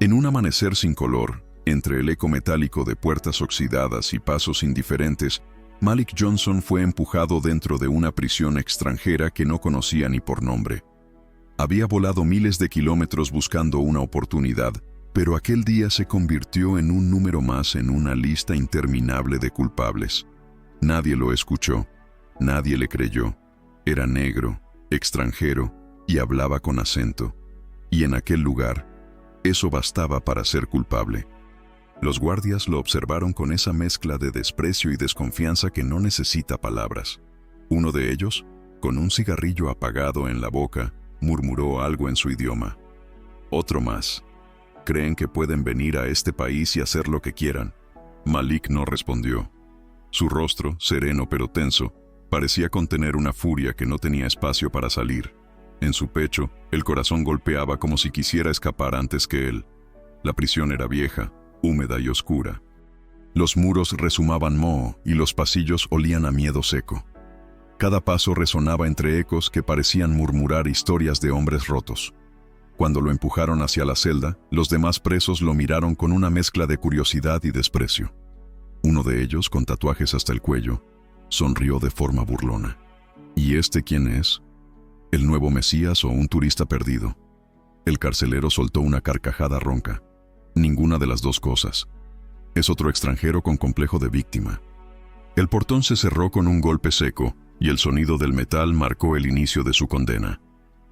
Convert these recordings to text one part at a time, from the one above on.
En un amanecer sin color, entre el eco metálico de puertas oxidadas y pasos indiferentes, Malik Johnson fue empujado dentro de una prisión extranjera que no conocía ni por nombre. Había volado miles de kilómetros buscando una oportunidad, pero aquel día se convirtió en un número más en una lista interminable de culpables. Nadie lo escuchó, nadie le creyó. Era negro, extranjero y hablaba con acento. Y en aquel lugar, eso bastaba para ser culpable. Los guardias lo observaron con esa mezcla de desprecio y desconfianza que no necesita palabras. Uno de ellos, con un cigarrillo apagado en la boca, murmuró algo en su idioma. Otro más. ¿Creen que pueden venir a este país y hacer lo que quieran? Malik no respondió. Su rostro, sereno pero tenso, parecía contener una furia que no tenía espacio para salir. En su pecho, el corazón golpeaba como si quisiera escapar antes que él. La prisión era vieja, húmeda y oscura. Los muros rezumaban moho y los pasillos olían a miedo seco. Cada paso resonaba entre ecos que parecían murmurar historias de hombres rotos. Cuando lo empujaron hacia la celda, los demás presos lo miraron con una mezcla de curiosidad y desprecio. Uno de ellos, con tatuajes hasta el cuello, sonrió de forma burlona. ¿Y este quién es? ¿El nuevo Mesías o un turista perdido? El carcelero soltó una carcajada ronca. Ninguna de las dos cosas. Es otro extranjero con complejo de víctima. El portón se cerró con un golpe seco y el sonido del metal marcó el inicio de su condena.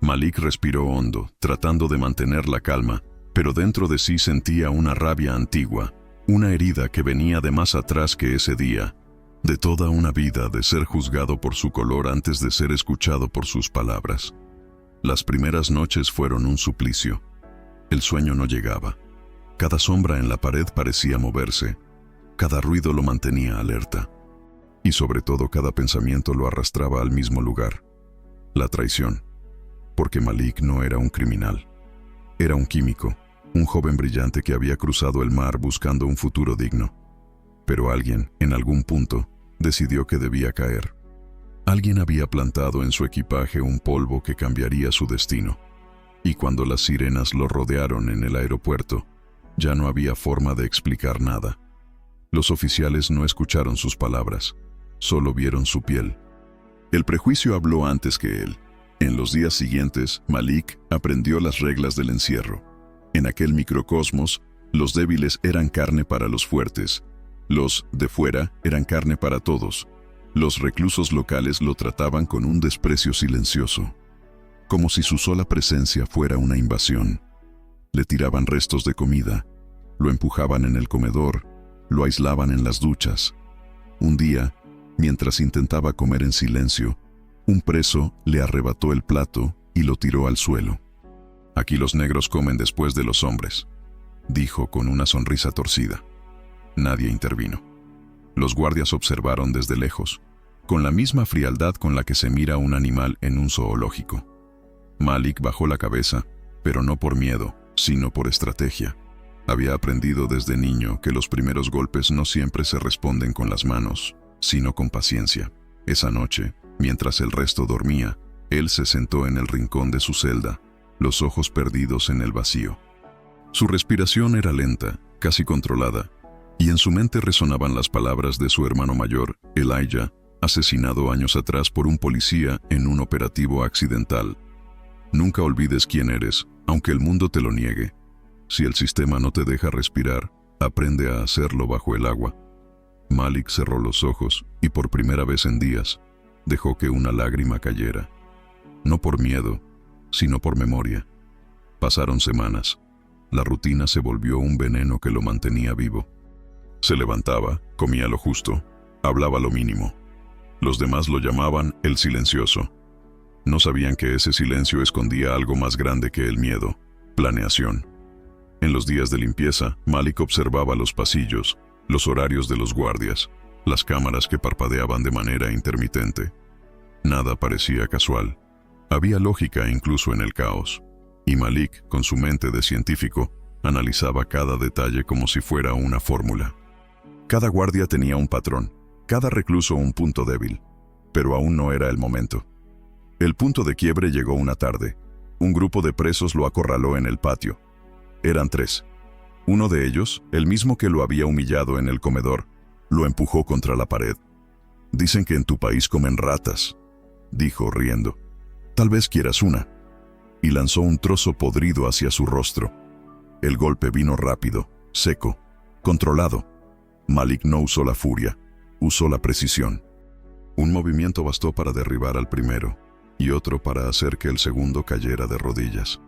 Malik respiró hondo, tratando de mantener la calma, pero dentro de sí sentía una rabia antigua, una herida que venía de más atrás que ese día, de toda una vida de ser juzgado por su color antes de ser escuchado por sus palabras. Las primeras noches fueron un suplicio. El sueño no llegaba. Cada sombra en la pared parecía moverse, cada ruido lo mantenía alerta, y sobre todo cada pensamiento lo arrastraba al mismo lugar, la traición. Porque Malik no era un criminal. Era un químico, un joven brillante que había cruzado el mar buscando un futuro digno. Pero alguien, en algún punto, decidió que debía caer. Alguien había plantado en su equipaje un polvo que cambiaría su destino. Y cuando las sirenas lo rodearon en el aeropuerto, ya no había forma de explicar nada. Los oficiales no escucharon sus palabras, solo vieron su piel. El prejuicio habló antes que él. En los días siguientes, Malik aprendió las reglas del encierro. En aquel microcosmos, los débiles eran carne para los fuertes. Los de fuera eran carne para todos. Los reclusos locales lo trataban con un desprecio silencioso, como si su sola presencia fuera una invasión. Le tiraban restos de comida, lo empujaban en el comedor, lo aislaban en las duchas. Un día, mientras intentaba comer en silencio, un preso le arrebató el plato y lo tiró al suelo. «Aquí los negros comen después de los hombres», dijo con una sonrisa torcida. Nadie intervino. Los guardias observaron desde lejos, con la misma frialdad con la que se mira a un animal en un zoológico. Malik bajó la cabeza, pero no por miedo, sino por estrategia. Había aprendido desde niño que los primeros golpes no siempre se responden con las manos, sino con paciencia. Esa noche, mientras el resto dormía, él se sentó en el rincón de su celda, los ojos perdidos en el vacío. Su respiración era lenta, casi controlada, y en su mente resonaban las palabras de su hermano mayor, Elijah, asesinado años atrás por un policía en un operativo accidental. Nunca olvides quién eres, aunque el mundo te lo niegue. Si el sistema no te deja respirar, aprende a hacerlo bajo el agua. Malik cerró los ojos y por primera vez en días, dejó que una lágrima cayera. No por miedo, sino por memoria. Pasaron semanas. La rutina se volvió un veneno que lo mantenía vivo. Se levantaba, comía lo justo, hablaba lo mínimo. Los demás lo llamaban el silencioso. No sabían que ese silencio escondía algo más grande que el miedo: planeación. En los días de limpieza, Malik observaba los pasillos, los horarios de los guardias, las cámaras que parpadeaban de manera intermitente. Nada parecía casual. Había lógica incluso en el caos. Y Malik, con su mente de científico, analizaba cada detalle como si fuera una fórmula. Cada guardia tenía un patrón, cada recluso un punto débil, pero aún no era el momento. El punto de quiebre llegó una tarde. Un grupo de presos lo acorraló en el patio. Eran 3, Uno de ellos, el mismo que lo había humillado en el comedor, lo empujó contra la pared. «Dicen que en tu país comen ratas», dijo riendo. «Tal vez quieras una». Y lanzó un trozo podrido hacia su rostro. El golpe vino rápido, seco, controlado. Malik no usó la furia, usó la precisión. Un movimiento bastó para derribar al primero, y otro para hacer que el segundo cayera de rodillas.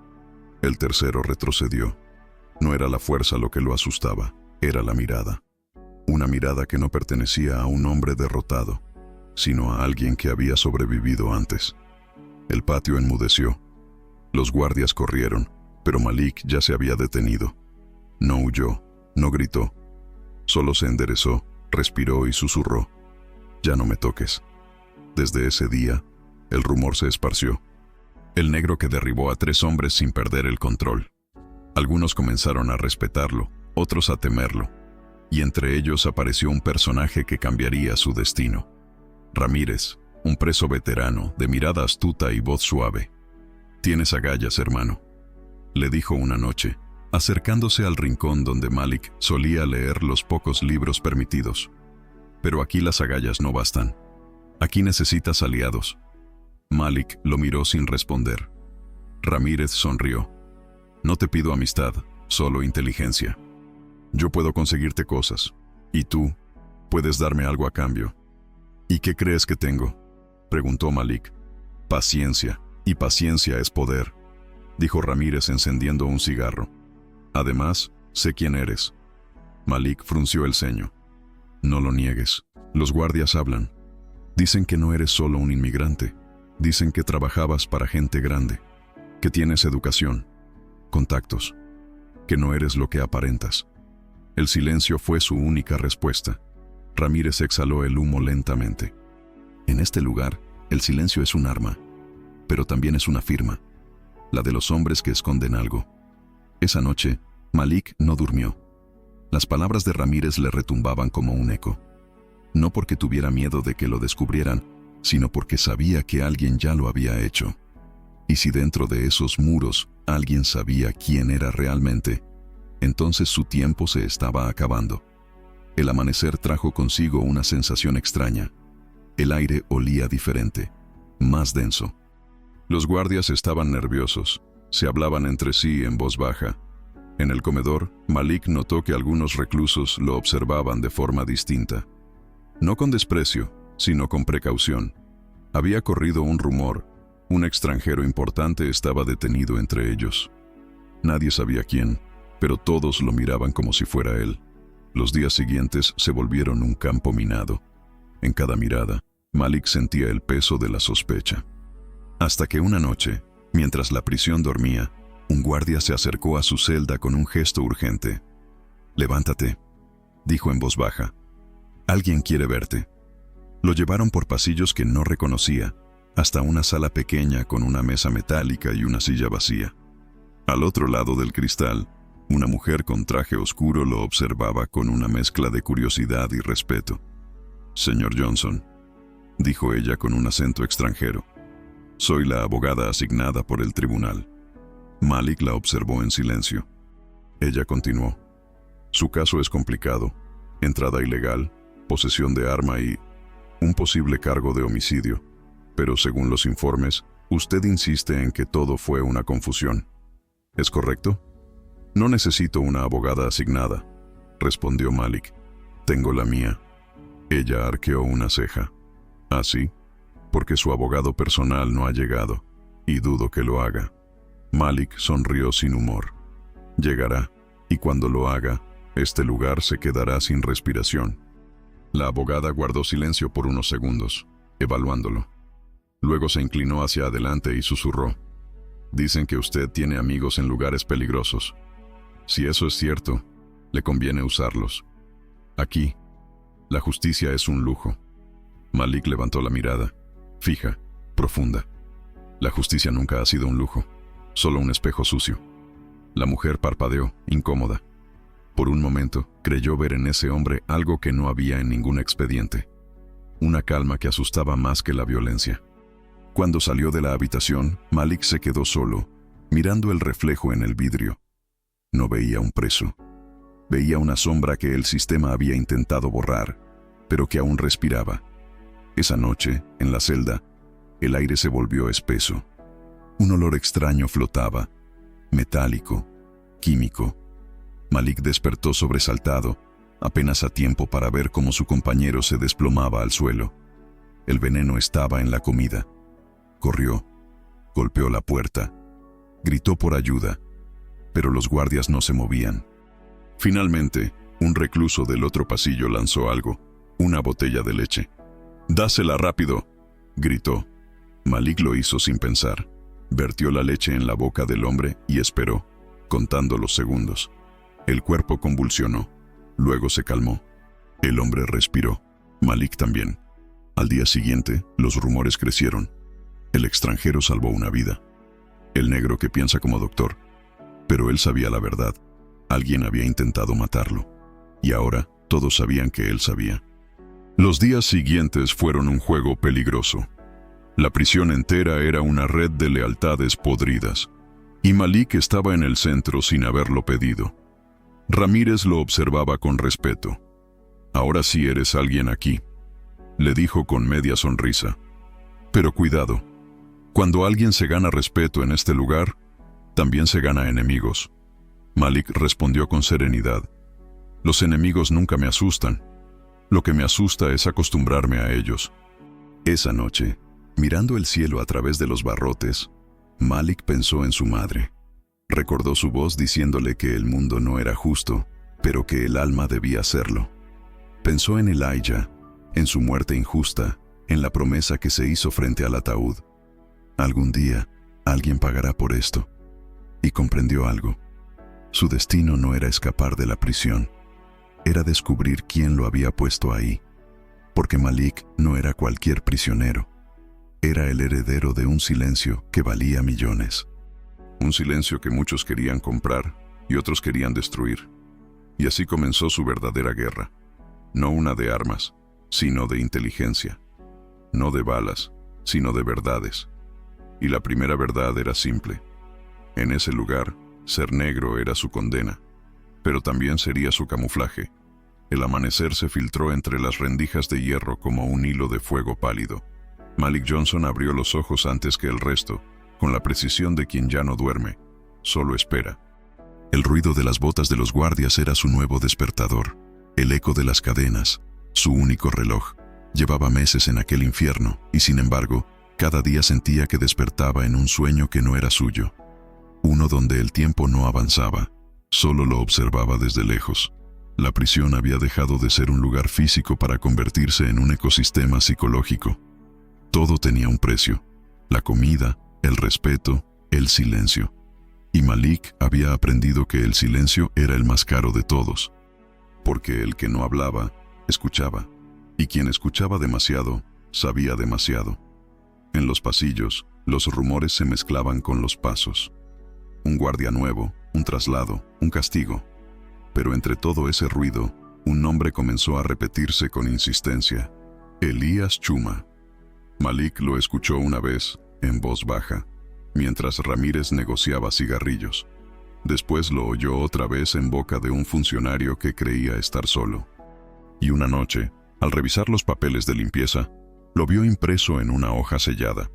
El tercero retrocedió. No era la fuerza lo que lo asustaba, era la mirada. Una mirada que no pertenecía a un hombre derrotado, sino a alguien que había sobrevivido antes. El patio enmudeció. Los guardias corrieron, pero Malik ya se había detenido. No huyó, no gritó. Solo se enderezó, respiró y susurró: «Ya no me toques». Desde ese día, el rumor se esparció. El negro que derribó a 3 hombres sin perder el control. Algunos comenzaron a respetarlo, otros a temerlo. Y entre ellos apareció un personaje que cambiaría su destino. Ramírez, un preso veterano, de mirada astuta y voz suave. «Tienes agallas, hermano», le dijo una noche, acercándose al rincón donde Malik solía leer los pocos libros permitidos. «Pero aquí las agallas no bastan. Aquí necesitas aliados». Malik lo miró sin responder. Ramírez sonrió. «No te pido amistad, solo inteligencia. Yo puedo conseguirte cosas, y tú puedes darme algo a cambio». «¿Y qué crees que tengo?», preguntó Malik. «Paciencia, y paciencia es poder», dijo Ramírez encendiendo un cigarro. «Además, sé quién eres». Malik frunció el ceño. «No lo niegues. Los guardias hablan. Dicen que no eres solo un inmigrante. Dicen que trabajabas para gente grande, que tienes educación, contactos, que no eres lo que aparentas». El silencio fue su única respuesta. Ramírez exhaló el humo lentamente. «En este lugar, el silencio es un arma, pero también es una firma, la de los hombres que esconden algo». Esa noche, Malik no durmió. Las palabras de Ramírez le retumbaban como un eco. No porque tuviera miedo de que lo descubrieran, sino porque sabía que alguien ya lo había hecho. Y si dentro de esos muros alguien sabía quién era realmente, entonces su tiempo se estaba acabando. El amanecer trajo consigo una sensación extraña. El aire olía diferente, más denso. Los guardias estaban nerviosos, se hablaban entre sí en voz baja. En el comedor, Malik notó que algunos reclusos lo observaban de forma distinta. No con desprecio, sino con precaución. Había corrido un rumor: un extranjero importante estaba detenido entre ellos. Nadie sabía quién, pero todos lo miraban como si fuera él. Los días siguientes se volvieron un campo minado. En cada mirada, Malik sentía el peso de la sospecha. Hasta que una noche, mientras la prisión dormía, un guardia se acercó a su celda con un gesto urgente. «Levántate», dijo en voz baja. «Alguien quiere verte». Lo llevaron por pasillos que no reconocía, hasta una sala pequeña con una mesa metálica y una silla vacía. Al otro lado del cristal, una mujer con traje oscuro lo observaba con una mezcla de curiosidad y respeto. «Señor Johnson», dijo ella con un acento extranjero. «Soy la abogada asignada por el tribunal». Malik la observó en silencio. Ella continuó. «Su caso es complicado. Entrada ilegal, posesión de arma y un posible cargo de homicidio. Pero según los informes, usted insiste en que todo fue una confusión. ¿Es correcto?» «No necesito una abogada asignada», respondió Malik. «Tengo la mía». Ella arqueó una ceja. «¿Ah, sí? Porque su abogado personal no ha llegado, y dudo que lo haga». Malik sonrió sin humor. «Llegará, y cuando lo haga, este lugar se quedará sin respiración». La abogada guardó silencio por unos segundos, evaluándolo. Luego se inclinó hacia adelante y susurró: «Dicen que usted tiene amigos en lugares peligrosos. Si eso es cierto, le conviene usarlos. Aquí, la justicia es un lujo». Malik levantó la mirada, fija, profunda. La justicia nunca ha sido un lujo, solo un espejo sucio. La mujer parpadeó, incómoda. Por un momento, creyó ver en ese hombre algo que no había en ningún expediente. Una calma que asustaba más que la violencia. Cuando salió de la habitación, Malik se quedó solo, mirando el reflejo en el vidrio. No veía un preso, Veía una sombra que el sistema había intentado borrar, pero que aún respiraba. Esa noche, en la celda, el aire se volvió espeso. Un olor extraño flotaba, metálico, químico. Malik despertó sobresaltado, apenas a tiempo para ver cómo su compañero se desplomaba al suelo. El veneno estaba en la comida. Corrió, golpeó la puerta, gritó por ayuda, pero los guardias no se movían. Finalmente, un recluso del otro pasillo lanzó algo, una botella de leche. «¡Dásela rápido!», gritó. Malik lo hizo sin pensar. Vertió la leche en la boca del hombre y esperó, contando los segundos. El cuerpo convulsionó. Luego se calmó. El hombre respiró. Malik también. Al día siguiente, los rumores crecieron. El extranjero salvó una vida. El negro que piensa como doctor. Pero él sabía la verdad. Alguien había intentado matarlo. Y ahora, todos sabían que él sabía. Los días siguientes fueron un juego peligroso. La prisión entera era una red de lealtades podridas. Y Malik estaba en el centro sin haberlo pedido. Ramírez lo observaba con respeto. «Ahora sí eres alguien aquí», le dijo con media sonrisa. «Pero cuidado. Cuando alguien se gana respeto en este lugar, también se gana enemigos». Malik respondió con serenidad. «Los enemigos nunca me asustan. Lo que me asusta es acostumbrarme a ellos». Esa noche, mirando el cielo a través de los barrotes, Malik pensó en su madre. Recordó su voz diciéndole que el mundo no era justo, pero que el alma debía serlo. Pensó en Elijah, en su muerte injusta, en la promesa que se hizo frente al ataúd. Algún día, alguien pagará por esto. Y comprendió algo. Su destino no era escapar de la prisión, era descubrir quién lo había puesto ahí. Porque Malik no era cualquier prisionero. Era el heredero de un silencio que valía millones. Un silencio que muchos querían comprar y otros querían destruir. Y así comenzó su verdadera guerra. No una de armas, sino de inteligencia. No de balas, sino de verdades. Y la primera verdad era simple. En ese lugar, ser negro era su condena, pero también sería su camuflaje. El amanecer se filtró entre las rendijas de hierro como un hilo de fuego pálido. Malik Johnson abrió los ojos antes que el resto, con la precisión de quien ya no duerme, solo espera. El ruido de las botas de los guardias era su nuevo despertador, el eco de las cadenas, su único reloj. Llevaba meses en aquel infierno y, sin embargo, cada día sentía que despertaba en un sueño que no era suyo. Uno donde el tiempo no avanzaba, solo lo observaba desde lejos. La prisión había dejado de ser un lugar físico para convertirse en un ecosistema psicológico. Todo tenía un precio: la comida, el respeto, el silencio. Y Malik había aprendido que el silencio era el más caro de todos. Porque el que no hablaba, escuchaba. Y quien escuchaba demasiado, sabía demasiado. En los pasillos, los rumores se mezclaban con los pasos. Un guardia nuevo, un traslado, un castigo. Pero entre todo ese ruido, un nombre comenzó a repetirse con insistencia: Elías Chuma. Malik lo escuchó una vez, en voz baja, mientras Ramírez negociaba cigarrillos. Después lo oyó otra vez en boca de un funcionario que creía estar solo. Y una noche, al revisar los papeles de limpieza, lo vio impreso en una hoja sellada: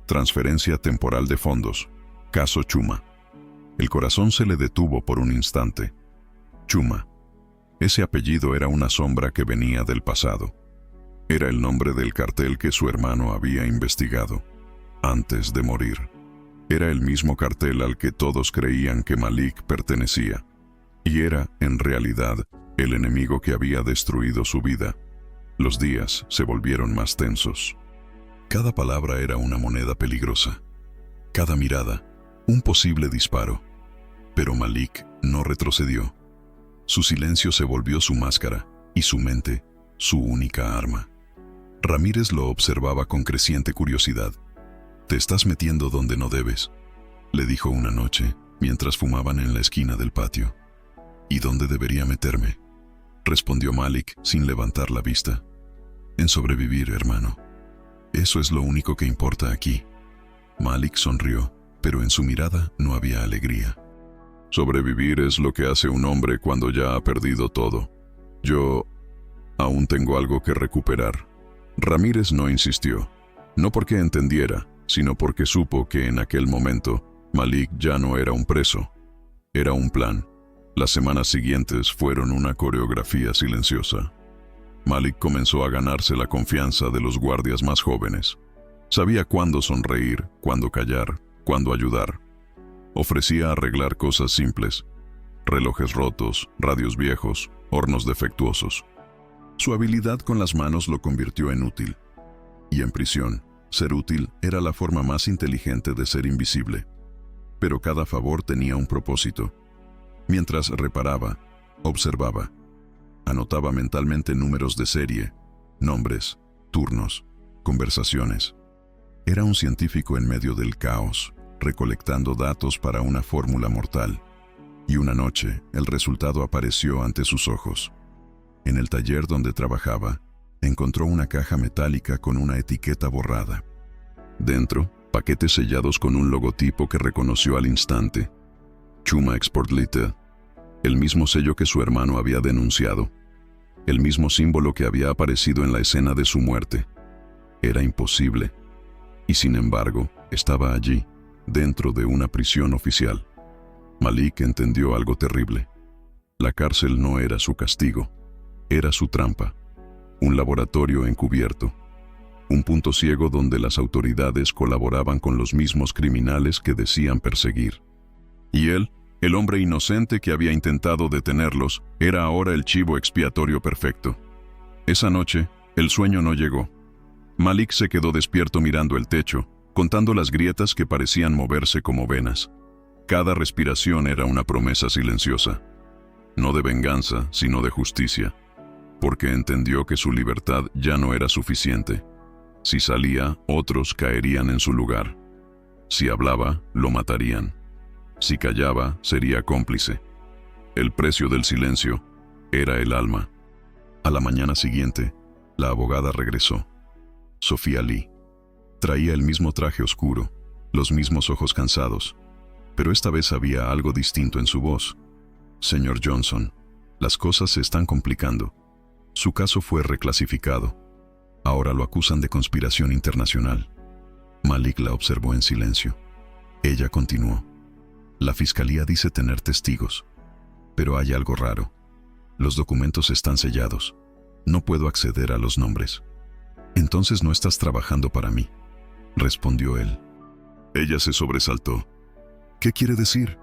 Transferencia temporal de fondos, caso Chuma. El corazón se le detuvo por un instante. Chuma. Ese apellido era una sombra que venía del pasado. Era el nombre del cartel que su hermano había investigado antes de morir. Era el mismo cartel al que todos creían que Malik pertenecía. Y era, en realidad, el enemigo que había destruido su vida. Los días se volvieron más tensos. Cada palabra era una moneda peligrosa. Cada mirada, un posible disparo. Pero Malik no retrocedió. Su silencio se volvió su máscara y su mente, su única arma. Ramírez lo observaba con creciente curiosidad. «Te estás metiendo donde no debes», le dijo una noche, mientras fumaban en la esquina del patio. «¿Y dónde debería meterme?», respondió Malik sin levantar la vista. «En sobrevivir, hermano. Eso es lo único que importa aquí». Malik sonrió, pero en su mirada no había alegría. Sobrevivir es lo que hace un hombre cuando ya ha perdido todo. Yo aún tengo algo que recuperar. Ramírez no insistió, no porque entendiera, sino porque supo que en aquel momento Malik ya no era un preso, era un plan. Las semanas siguientes fueron una coreografía silenciosa. Malik comenzó a ganarse la confianza de los guardias más jóvenes. Sabía cuándo sonreír, cuándo callar, cuándo ayudar. Ofrecía arreglar cosas simples: relojes rotos, radios viejos, hornos defectuosos. Su habilidad con las manos lo convirtió en útil. Y en prisión, ser útil era la forma más inteligente de ser invisible. Pero cada favor tenía un propósito. Mientras reparaba, observaba. Anotaba mentalmente números de serie, nombres, turnos, conversaciones. Era un científico en medio del caos, recolectando datos para una fórmula mortal. Y una noche, el resultado apareció ante sus ojos. En el taller donde trabajaba, encontró una caja metálica con una etiqueta borrada. Dentro, paquetes sellados con un logotipo que reconoció al instante: Chuma Export Limited, el mismo sello que su hermano había denunciado, el mismo símbolo que había aparecido en la escena de su muerte. Era imposible. Y sin embargo, estaba allí, dentro de una prisión oficial. Malik entendió algo terrible. La cárcel no era su castigo, era su trampa, un laboratorio encubierto, un punto ciego donde las autoridades colaboraban con los mismos criminales que decían perseguir. Y él, el hombre inocente que había intentado detenerlos, era ahora el chivo expiatorio perfecto. Esa noche, el sueño no llegó. Malik se quedó despierto mirando el techo, contando las grietas que parecían moverse como venas. Cada respiración era una promesa silenciosa, no de venganza, sino de justicia, porque entendió que su libertad ya no era suficiente. Si salía, otros caerían en su lugar. Si hablaba, lo matarían. Si callaba, sería cómplice. El precio del silencio era el alma. A la mañana siguiente, la abogada regresó. Sofía Lee. Traía el mismo traje oscuro, los mismos ojos cansados, pero esta vez había algo distinto en su voz. Señor Johnson, las cosas se están complicando. Su caso fue reclasificado. Ahora lo acusan de conspiración internacional. Malik la observó en silencio. Ella continuó. La fiscalía dice tener testigos, pero hay algo raro. Los documentos están sellados. No puedo acceder a los nombres. Entonces no estás trabajando para mí, respondió él. Ella se sobresaltó. ¿Qué quiere decir?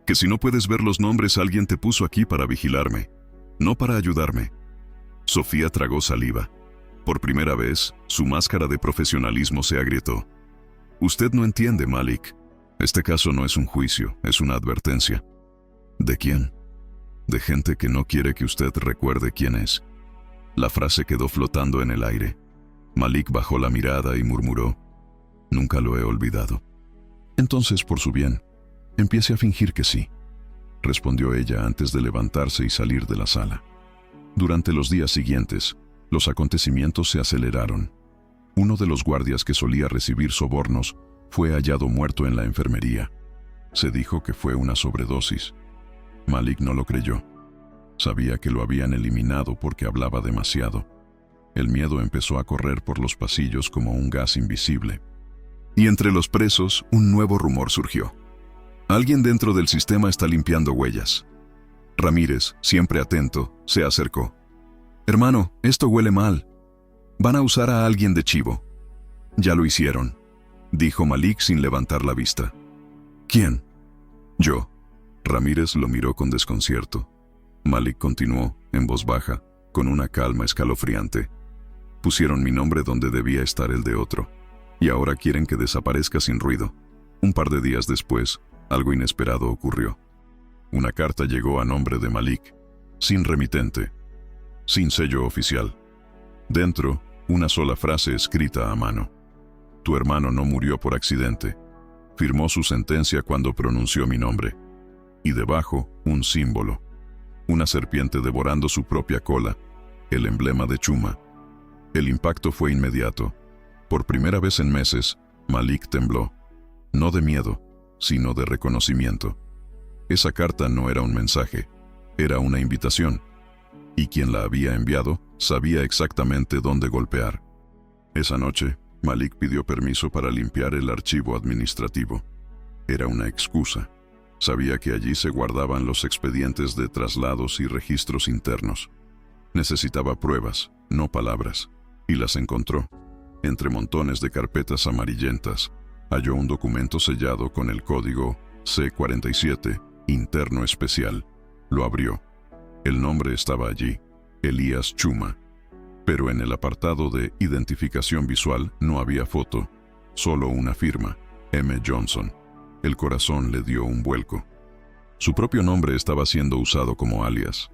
Que si no puedes ver los nombres, alguien te puso aquí para vigilarme, no para ayudarme. Sofía tragó saliva. Por primera vez, su máscara de profesionalismo se agrietó. Usted no entiende, Malik. Este caso no es un juicio, es una advertencia. ¿De quién? De gente que no quiere que usted recuerde quién es. La frase quedó flotando en el aire. Malik bajó la mirada y murmuró: nunca lo he olvidado. Entonces, por su bien, empiece a fingir que sí, respondió ella antes de levantarse y salir de la sala. Durante los días siguientes, los acontecimientos se aceleraron. Uno de los guardias que solía recibir sobornos fue hallado muerto en la enfermería. Se dijo que fue una sobredosis. Malik no lo creyó. Sabía que lo habían eliminado porque hablaba demasiado. El miedo empezó a correr por los pasillos como un gas invisible. Y entre los presos, un nuevo rumor surgió. Alguien dentro del sistema está limpiando huellas. Ramírez, siempre atento, se acercó. Hermano, esto huele mal. Van a usar a alguien de chivo. Ya lo hicieron, dijo Malik sin levantar la vista. ¿Quién? Yo. Ramírez lo miró con desconcierto. Malik continuó, en voz baja, con una calma escalofriante. Pusieron mi nombre donde debía estar el de otro, y ahora quieren que desaparezca sin ruido. Un par de días después, algo inesperado ocurrió. Una carta llegó a nombre de Malik, sin remitente, sin sello oficial. Dentro, una sola frase escrita a mano. Tu hermano no murió por accidente. Firmó su sentencia cuando pronunció mi nombre. Y debajo, un símbolo. Una serpiente devorando su propia cola, el emblema de Chuma. El impacto fue inmediato. Por primera vez en meses, Malik tembló. No de miedo, sino de reconocimiento. Esa carta no era un mensaje, era una invitación. Y quien la había enviado sabía exactamente dónde golpear. Esa noche, Malik pidió permiso para limpiar el archivo administrativo. Era una excusa. Sabía que allí se guardaban los expedientes de traslados y registros internos. Necesitaba pruebas, no palabras, y las encontró. Entre montones de carpetas amarillentas, halló un documento sellado con el código C47, interno especial. Lo abrió. El nombre estaba allí, Elías Chuma. Pero en el apartado de identificación visual no había foto, solo una firma, M. Johnson. El corazón le dio un vuelco. Su propio nombre estaba siendo usado como alias.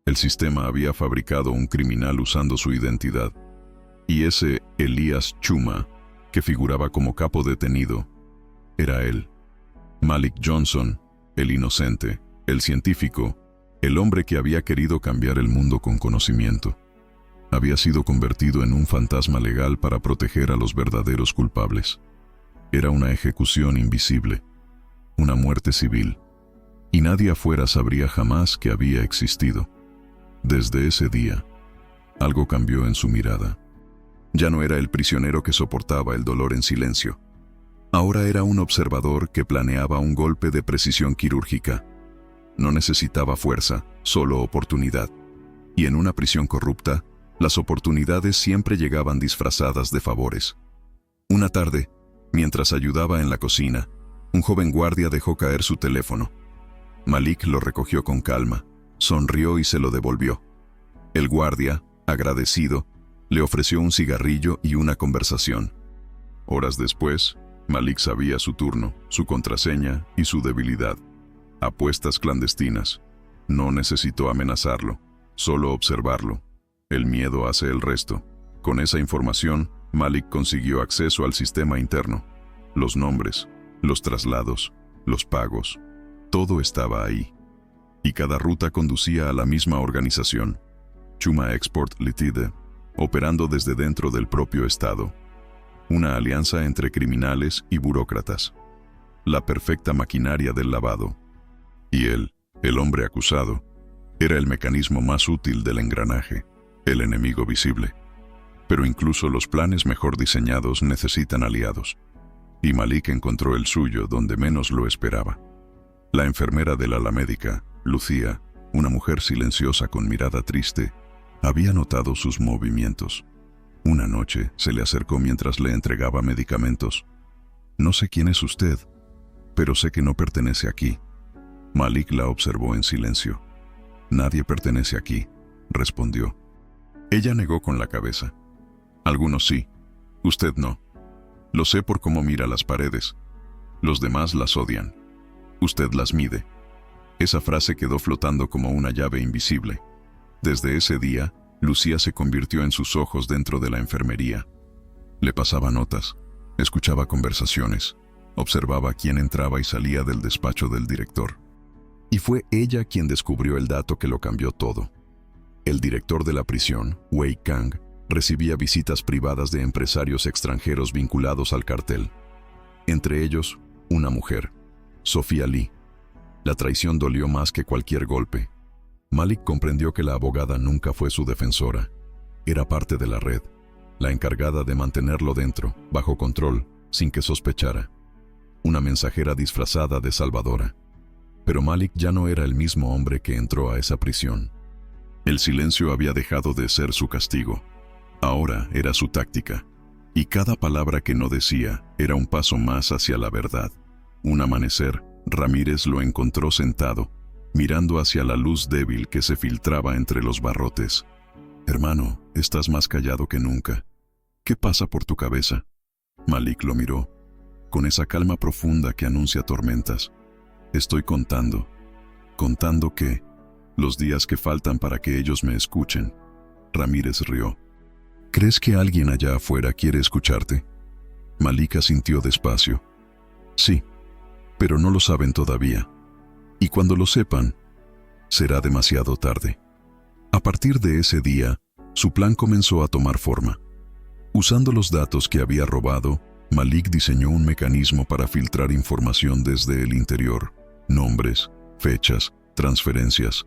El sistema había fabricado un criminal usando su identidad. Y ese Elías Chuma, que figuraba como capo detenido, era él. Malik Johnson, el inocente, el científico, el hombre que había querido cambiar el mundo con conocimiento. Había sido convertido en un fantasma legal para proteger a los verdaderos culpables. Era una ejecución invisible, una muerte civil, y nadie afuera sabría jamás que había existido. Desde ese día, algo cambió en su mirada. Ya no era el prisionero que soportaba el dolor en silencio. Ahora era un observador que planeaba un golpe de precisión quirúrgica. No necesitaba fuerza, solo oportunidad. Y en una prisión corrupta, las oportunidades siempre llegaban disfrazadas de favores. Una tarde, mientras ayudaba en la cocina, un joven guardia dejó caer su teléfono. Malik lo recogió con calma, sonrió y se lo devolvió. El guardia, agradecido, le ofreció un cigarrillo y una conversación. Horas después, Malik sabía su turno, su contraseña y su debilidad. Apuestas clandestinas. No necesitó amenazarlo, solo observarlo. El miedo hace el resto. Con esa información, Malik consiguió acceso al sistema interno. Los nombres, los traslados, los pagos. Todo estaba ahí. Y cada ruta conducía a la misma organización, Chuma Export Ltd., operando desde dentro del propio Estado. Una alianza entre criminales y burócratas. La perfecta maquinaria del lavado. Y él, el hombre acusado, era el mecanismo más útil del engranaje, el enemigo visible. Pero incluso los planes mejor diseñados necesitan aliados. Y Malik encontró el suyo donde menos lo esperaba. La enfermera del ala médica, Lucía, una mujer silenciosa con mirada triste, había notado sus movimientos. Una noche se le acercó mientras le entregaba medicamentos. «No sé quién es usted, pero sé que no pertenece aquí». Malik la observó en silencio. «Nadie pertenece aquí», respondió. Ella negó con la cabeza. «Algunos sí, usted no. Lo sé por cómo mira las paredes. Los demás las odian. Usted las mide». Esa frase quedó flotando como una llave invisible. Desde ese día, Lucía se convirtió en sus ojos dentro de la enfermería. Le pasaba notas, escuchaba conversaciones, observaba quién entraba y salía del despacho del director. Y fue ella quien descubrió el dato que lo cambió todo. El director de la prisión, Wei Kang, recibía visitas privadas de empresarios extranjeros vinculados al cartel. Entre ellos, una mujer, Sofía Lee. La traición dolió más que cualquier golpe. Malik comprendió que la abogada nunca fue su defensora. Era parte de la red, la encargada de mantenerlo dentro, bajo control, sin que sospechara. Una mensajera disfrazada de salvadora. Pero Malik ya no era el mismo hombre que entró a esa prisión. El silencio había dejado de ser su castigo. Ahora era su táctica. Y cada palabra que no decía era un paso más hacia la verdad. Un amanecer, Ramírez lo encontró sentado, mirando hacia la luz débil que se filtraba entre los barrotes. «Hermano, estás más callado que nunca. ¿Qué pasa por tu cabeza?» Malik lo miró, con esa calma profunda que anuncia tormentas. «Estoy contando. Contando qué. Los días que faltan para que ellos me escuchen». Ramírez rió. «¿Crees que alguien allá afuera quiere escucharte?» Malik asintió despacio. «Sí, pero no lo saben todavía. Y cuando lo sepan, será demasiado tarde». A partir de ese día, su plan comenzó a tomar forma. Usando los datos que había robado, Malik diseñó un mecanismo para filtrar información desde el interior, nombres, fechas, transferencias.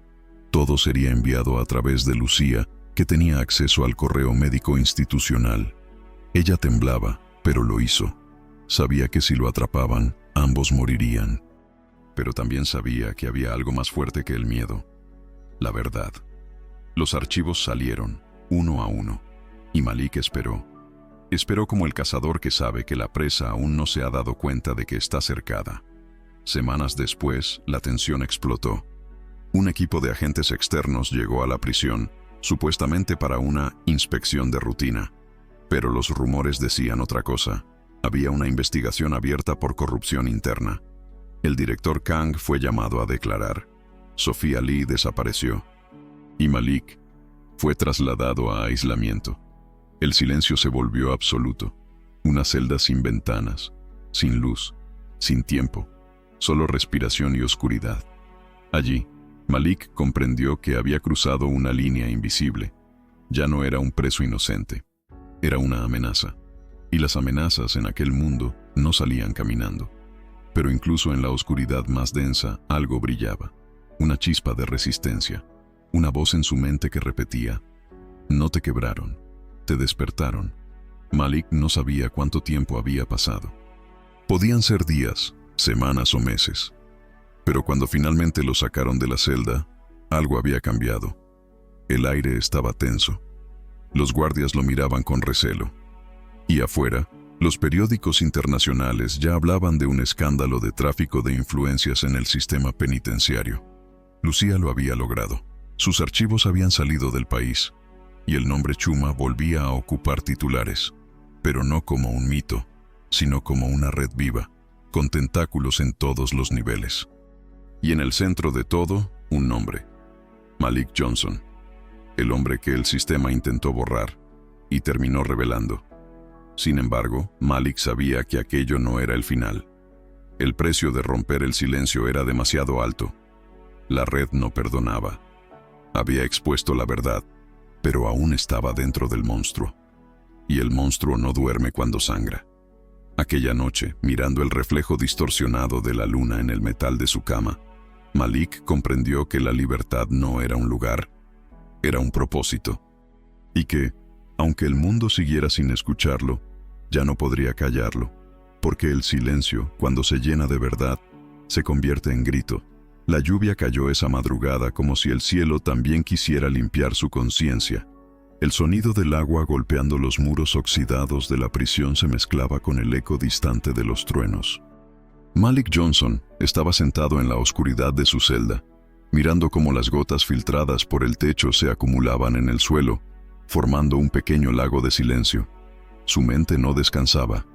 Todo sería enviado a través de Lucía, que tenía acceso al correo médico institucional. Ella temblaba, pero lo hizo. Sabía que si lo atrapaban, ambos morirían. Pero también sabía que había algo más fuerte que el miedo: la verdad. Los archivos salieron, uno a uno, y Malik esperó. Esperó como el cazador que sabe que la presa aún no se ha dado cuenta de que está cercada. Semanas después, la tensión explotó. Un equipo de agentes externos llegó a la prisión, supuestamente para una inspección de rutina. Pero los rumores decían otra cosa. Había una investigación abierta por corrupción interna. El director Kang fue llamado a declarar. Sofía Lee desapareció. Y Malik fue trasladado a aislamiento. El silencio se volvió absoluto. Una celda sin ventanas, sin luz, sin tiempo, solo respiración y oscuridad. Allí, Malik comprendió que había cruzado una línea invisible. Ya no era un preso inocente. Era una amenaza. Y las amenazas en aquel mundo no salían caminando. Pero incluso en la oscuridad más densa, algo brillaba. Una chispa de resistencia. Una voz en su mente que repetía: no te quebraron, te despertaron. Malik no sabía cuánto tiempo había pasado. Podían ser días, semanas o meses. Pero cuando finalmente lo sacaron de la celda, algo había cambiado. El aire estaba tenso. Los guardias lo miraban con recelo. Y afuera, los periódicos internacionales ya hablaban de un escándalo de tráfico de influencias en el sistema penitenciario. Lucía lo había logrado. Sus archivos habían salido del país, y el nombre Chuma volvía a ocupar titulares, pero no como un mito, sino como una red viva, con tentáculos en todos los niveles. Y en el centro de todo, un nombre: Malik Johnson, el hombre que el sistema intentó borrar y terminó revelando. Sin embargo, Malik sabía que aquello no era el final. El precio de romper el silencio era demasiado alto. La red no perdonaba. Había expuesto la verdad, pero aún estaba dentro del monstruo. Y el monstruo no duerme cuando sangra. Aquella noche, mirando el reflejo distorsionado de la luna en el metal de su cama, Malik comprendió que la libertad no era un lugar, era un propósito. Y que, aunque el mundo siguiera sin escucharlo, ya no podría callarlo, porque el silencio, cuando se llena de verdad, se convierte en grito. La lluvia cayó esa madrugada como si el cielo también quisiera limpiar su conciencia. El sonido del agua golpeando los muros oxidados de la prisión se mezclaba con el eco distante de los truenos. Malik Johnson estaba sentado en la oscuridad de su celda, mirando cómo las gotas filtradas por el techo se acumulaban en el suelo, formando un pequeño lago de silencio. Su mente no descansaba.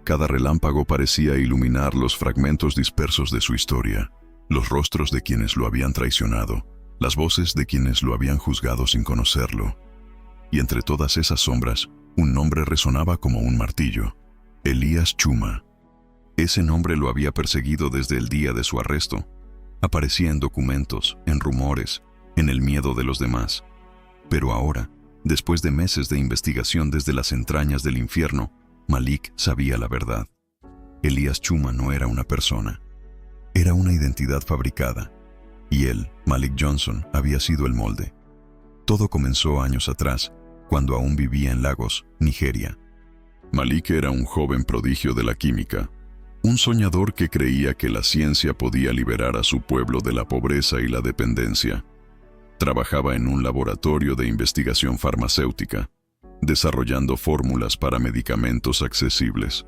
Cada relámpago parecía iluminar los fragmentos dispersos de su historia. Los rostros de quienes lo habían traicionado, las voces de quienes lo habían juzgado sin conocerlo. Y entre todas esas sombras, un nombre resonaba como un martillo: Elías Chuma. Ese nombre lo había perseguido desde el día de su arresto. Aparecía en documentos, en rumores, en el miedo de los demás. Pero ahora, después de meses de investigación desde las entrañas del infierno, Malik sabía la verdad. Elías Chuma no era una persona. Era una identidad fabricada, y él, Malik Johnson, había sido el molde. Todo comenzó años atrás, cuando aún vivía en Lagos, Nigeria. Malik era un joven prodigio de la química, un soñador que creía que la ciencia podía liberar a su pueblo de la pobreza y la dependencia. Trabajaba en un laboratorio de investigación farmacéutica, desarrollando fórmulas para medicamentos accesibles.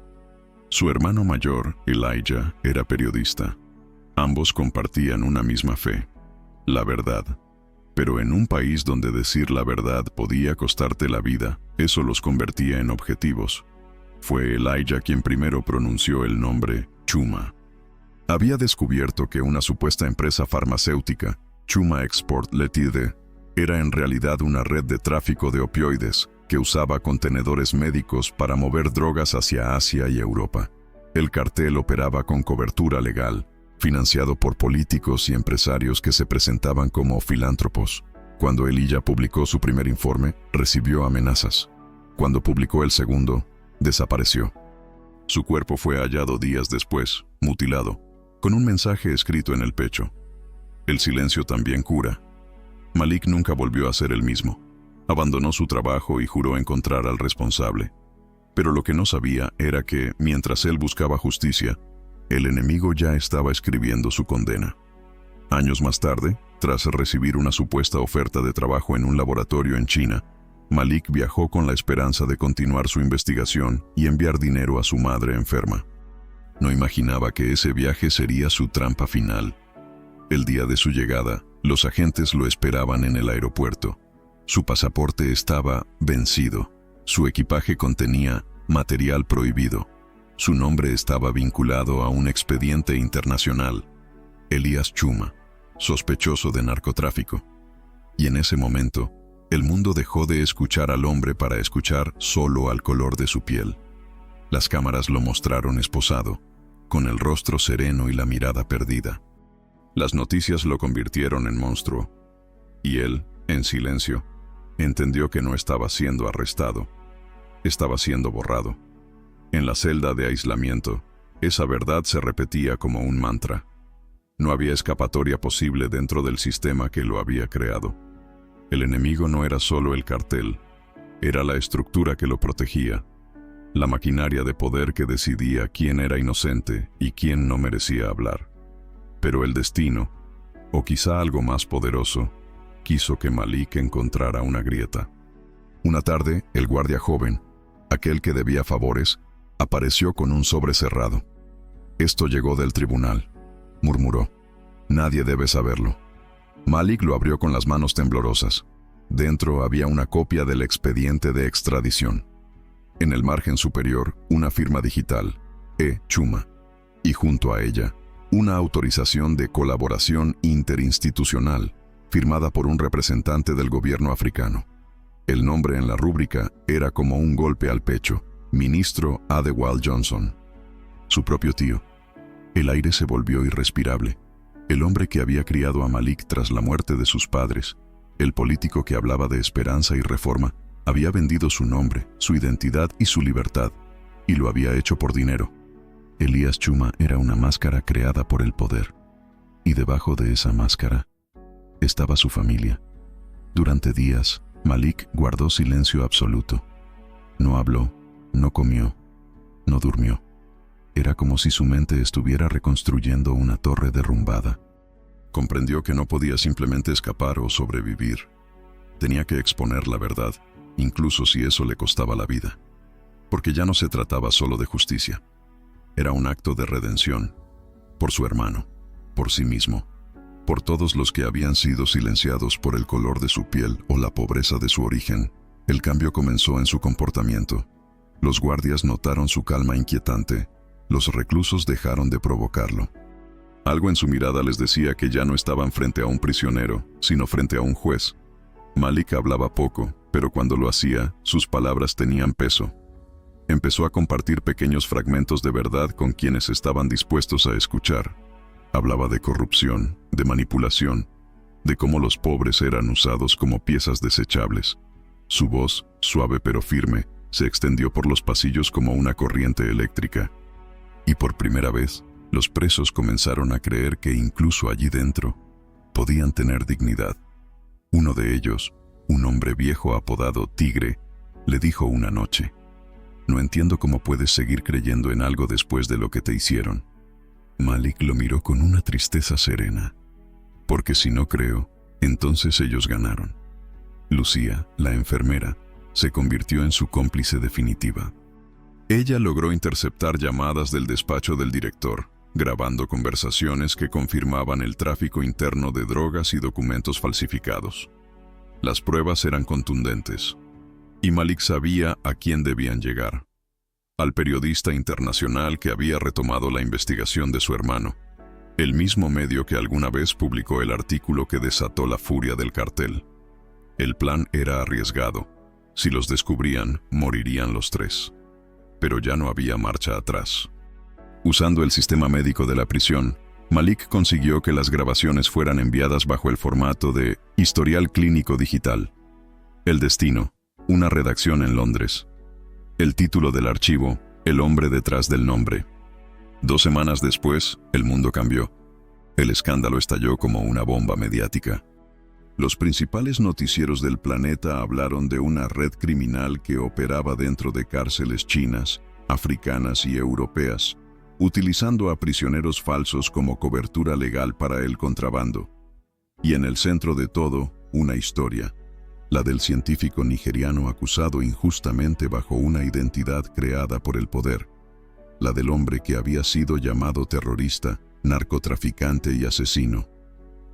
Su hermano mayor, Elijah, era periodista. Ambos compartían una misma fe: la verdad. Pero en un país donde decir la verdad podía costarte la vida, eso los convertía en objetivos. Fue Elijah quien primero pronunció el nombre Chuma. Había descubierto que una supuesta empresa farmacéutica, Chuma Export Ltd., era en realidad una red de tráfico de opioides que usaba contenedores médicos para mover drogas hacia Asia y Europa. El cartel operaba con cobertura legal, financiado por políticos y empresarios que se presentaban como filántropos. Cuando Elijah publicó su primer informe, recibió amenazas. Cuando publicó el segundo, desapareció. Su cuerpo fue hallado días después, mutilado, con un mensaje escrito en el pecho: El silencio también cura. Malik nunca volvió a ser el mismo. Abandonó su trabajo y juró encontrar al responsable. Pero lo que no sabía era que, mientras él buscaba justicia, el enemigo ya estaba escribiendo su condena. Años más tarde, tras recibir una supuesta oferta de trabajo en un laboratorio en China, Malik viajó con la esperanza de continuar su investigación y enviar dinero a su madre enferma. No imaginaba que ese viaje sería su trampa final. El día de su llegada, los agentes lo esperaban en el aeropuerto. Su pasaporte estaba vencido. Su equipaje contenía material prohibido. Su nombre estaba vinculado a un expediente internacional. Elias Chuma, sospechoso de narcotráfico. Y en ese momento, el mundo dejó de escuchar al hombre para escuchar solo al color de su piel. Las cámaras lo mostraron esposado, con el rostro sereno y la mirada perdida. Las noticias lo convirtieron en monstruo. Y él, en silencio, entendió que no estaba siendo arrestado. Estaba siendo borrado. En la celda de aislamiento, esa verdad se repetía como un mantra. No había escapatoria posible dentro del sistema que lo había creado. El enemigo no era solo el cartel, era la estructura que lo protegía, la maquinaria de poder que decidía quién era inocente y quién no merecía hablar. Pero el destino, o quizá algo más poderoso, quiso que Malik encontrara una grieta. Una tarde, el guardia joven, aquel que debía favores, apareció con un sobre cerrado. «Esto llegó del tribunal», murmuró. «Nadie debe saberlo». Malik lo abrió con las manos temblorosas. Dentro había una copia del expediente de extradición. En el margen superior, una firma digital, E. Chuma, y junto a ella, una autorización de colaboración interinstitucional, firmada por un representante del gobierno africano. El nombre en la rúbrica era como un golpe al pecho: Ministro Adewale Johnson. Su propio tío. El aire se volvió irrespirable. El hombre que había criado a Malik tras la muerte de sus padres, el político que hablaba de esperanza y reforma, había vendido su nombre, su identidad y su libertad, y lo había hecho por dinero. Elias Chuma era una máscara creada por el poder, y debajo de esa máscara estaba su familia. Durante días, Malik guardó silencio absoluto. No habló, no comió, no durmió. Era como si su mente estuviera reconstruyendo una torre derrumbada. Comprendió que no podía simplemente escapar o sobrevivir. Tenía que exponer la verdad, incluso si eso le costaba la vida. Porque ya no se trataba solo de justicia. Era un acto de redención. Por su hermano, por sí mismo, por todos los que habían sido silenciados por el color de su piel o la pobreza de su origen. El cambio comenzó en su comportamiento. Los guardias notaron su calma inquietante. Los reclusos dejaron de provocarlo. Algo en su mirada les decía que ya no estaban frente a un prisionero, sino frente a un juez. Malik hablaba poco, pero cuando lo hacía, sus palabras tenían peso. Empezó a compartir pequeños fragmentos de verdad con quienes estaban dispuestos a escuchar. Hablaba de corrupción, de manipulación, de cómo los pobres eran usados como piezas desechables. Su voz, suave pero firme, se extendió por los pasillos como una corriente eléctrica. Y por primera vez, los presos comenzaron a creer que incluso allí dentro podían tener dignidad. Uno de ellos, un hombre viejo apodado Tigre, le dijo una noche: «No entiendo cómo puedes seguir creyendo en algo después de lo que te hicieron». Malik lo miró con una tristeza serena. «Porque si no creo, entonces ellos ganaron». Lucía, la enfermera, se convirtió en su cómplice definitiva. Ella logró interceptar llamadas del despacho del director, grabando conversaciones que confirmaban el tráfico interno de drogas y documentos falsificados. Las pruebas eran contundentes, y Malik sabía a quién debían llegar: al periodista internacional que había retomado la investigación de su hermano, el mismo medio que alguna vez publicó el artículo que desató la furia del cartel. El plan era arriesgado. Si los descubrían, morirían los tres. Pero ya no había marcha atrás. Usando el sistema médico de la prisión, Malik consiguió que las grabaciones fueran enviadas bajo el formato de historial clínico digital. El destino, una redacción en Londres. El título del archivo, el hombre detrás del nombre. 2 semanas después, el mundo cambió. El escándalo estalló como una bomba mediática. Los principales noticieros del planeta hablaron de una red criminal que operaba dentro de cárceles chinas, africanas y europeas, utilizando a prisioneros falsos como cobertura legal para el contrabando. Y en el centro de todo, una historia, la del científico nigeriano acusado injustamente bajo una identidad creada por el poder, la del hombre que había sido llamado terrorista, narcotraficante y asesino,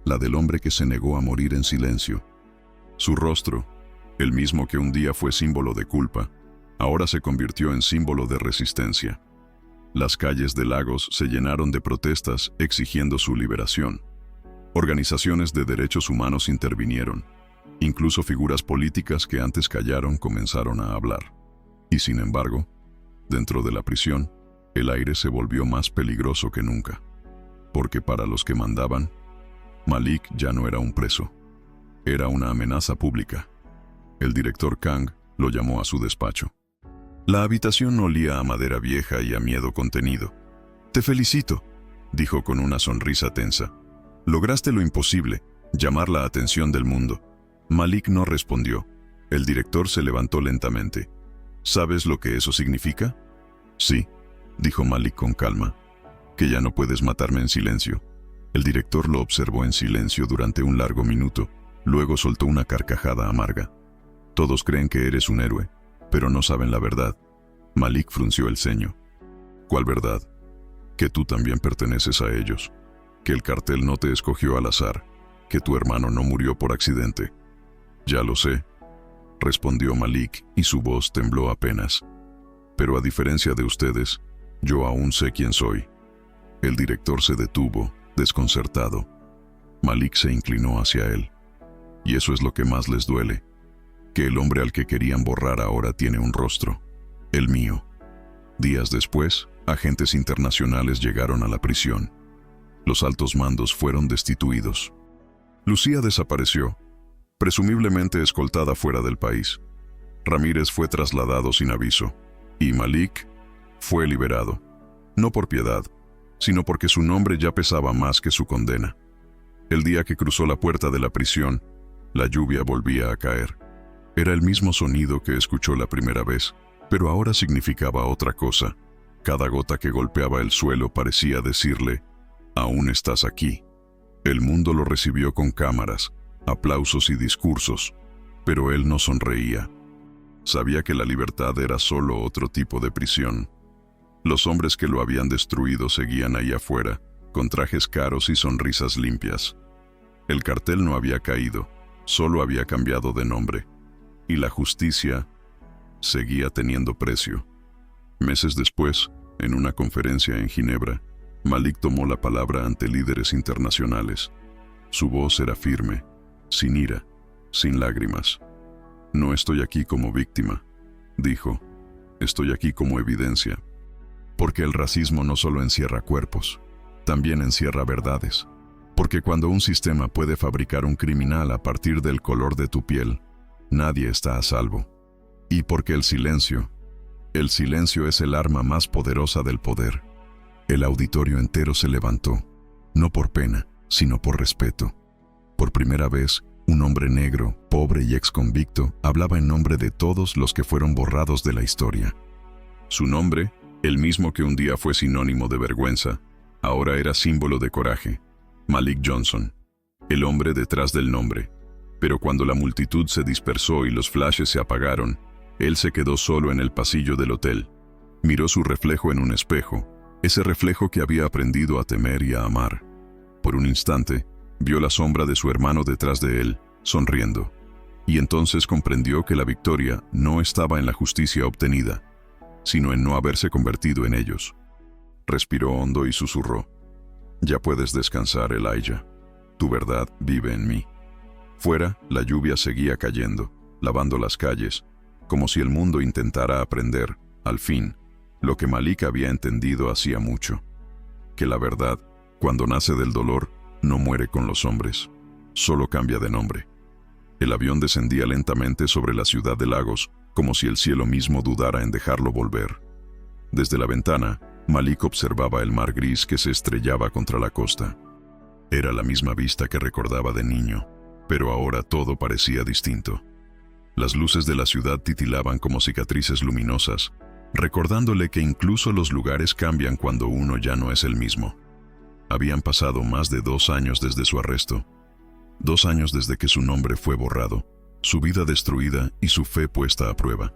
la del hombre que se negó a morir en silencio. Su rostro, el mismo que un día fue símbolo de culpa, ahora se convirtió en símbolo de resistencia. Las calles de Lagos se llenaron de protestas exigiendo su liberación. Organizaciones de derechos humanos intervinieron. Incluso figuras políticas que antes callaron comenzaron a hablar. Y sin embargo, dentro de la prisión, el aire se volvió más peligroso que nunca. Porque para los que mandaban, Malik ya no era un preso. Era una amenaza pública. El director Kang lo llamó a su despacho. La habitación olía a madera vieja y a miedo contenido. «Te felicito», dijo con una sonrisa tensa. «Lograste lo imposible, llamar la atención del mundo». Malik no respondió. El director se levantó lentamente. «¿Sabes lo que eso significa?» «Sí», dijo Malik con calma. «Que ya no puedes matarme en silencio». El director lo observó en silencio durante un largo minuto, luego soltó una carcajada amarga. «Todos creen que eres un héroe, pero no saben la verdad». Malik frunció el ceño. «¿Cuál verdad?» «Que tú también perteneces a ellos. Que el cartel no te escogió al azar. Que tu hermano no murió por accidente». «Ya lo sé», respondió Malik y su voz tembló apenas. «Pero a diferencia de ustedes, yo aún sé quién soy». El director se detuvo, desconcertado. Malik se inclinó hacia él. «Y eso es lo que más les duele. Que el hombre al que querían borrar ahora tiene un rostro. El mío». Días después, agentes internacionales llegaron a la prisión. Los altos mandos fueron destituidos. Lucía desapareció, presumiblemente escoltada fuera del país. Ramírez fue trasladado sin aviso, y Malik fue liberado, no por piedad, sino porque su nombre ya pesaba más que su condena. El día que cruzó la puerta de la prisión, la lluvia volvía a caer. Era el mismo sonido que escuchó la primera vez, pero ahora significaba otra cosa. Cada gota que golpeaba el suelo parecía decirle: «Aún estás aquí». El mundo lo recibió con cámaras, aplausos y discursos, pero él no sonreía. Sabía que la libertad era solo otro tipo de prisión. Los hombres que lo habían destruido seguían ahí afuera, con trajes caros y sonrisas limpias. El cartel no había caído, solo había cambiado de nombre. Y la justicia seguía teniendo precio. Meses después, en una conferencia en Ginebra, Malik tomó la palabra ante líderes internacionales. Su voz era firme, sin ira, sin lágrimas. «No estoy aquí como víctima», dijo. «Estoy aquí como evidencia». Porque el racismo no solo encierra cuerpos, también encierra verdades. Porque cuando un sistema puede fabricar un criminal a partir del color de tu piel, nadie está a salvo. Y porque el silencio es el arma más poderosa del poder. El auditorio entero se levantó, no por pena, sino por respeto. Por primera vez, un hombre negro, pobre y exconvicto, hablaba en nombre de todos los que fueron borrados de la historia. Su nombre, el mismo que un día fue sinónimo de vergüenza, ahora era símbolo de coraje. Malik Johnson, el hombre detrás del nombre. Pero cuando la multitud se dispersó y los flashes se apagaron, él se quedó solo en el pasillo del hotel. Miró su reflejo en un espejo, ese reflejo que había aprendido a temer y a amar. Por un instante, vio la sombra de su hermano detrás de él, sonriendo. Y entonces comprendió que la victoria no estaba en la justicia obtenida, sino en no haberse convertido en ellos. Respiró hondo y susurró: «Ya puedes descansar, Elijah. Tu verdad vive en mí». Fuera, la lluvia seguía cayendo, lavando las calles, como si el mundo intentara aprender, al fin, lo que Malik había entendido hacía mucho: que la verdad, cuando nace del dolor, no muere con los hombres, solo cambia de nombre. El avión descendía lentamente sobre la ciudad de Lagos, como si el cielo mismo dudara en dejarlo volver. Desde la ventana, Malik observaba el mar gris que se estrellaba contra la costa. Era la misma vista que recordaba de niño, pero ahora todo parecía distinto. Las luces de la ciudad titilaban como cicatrices luminosas, recordándole que incluso los lugares cambian cuando uno ya no es el mismo. Habían pasado más de 2 años desde su arresto, 2 años desde que su nombre fue borrado, su vida destruida y su fe puesta a prueba.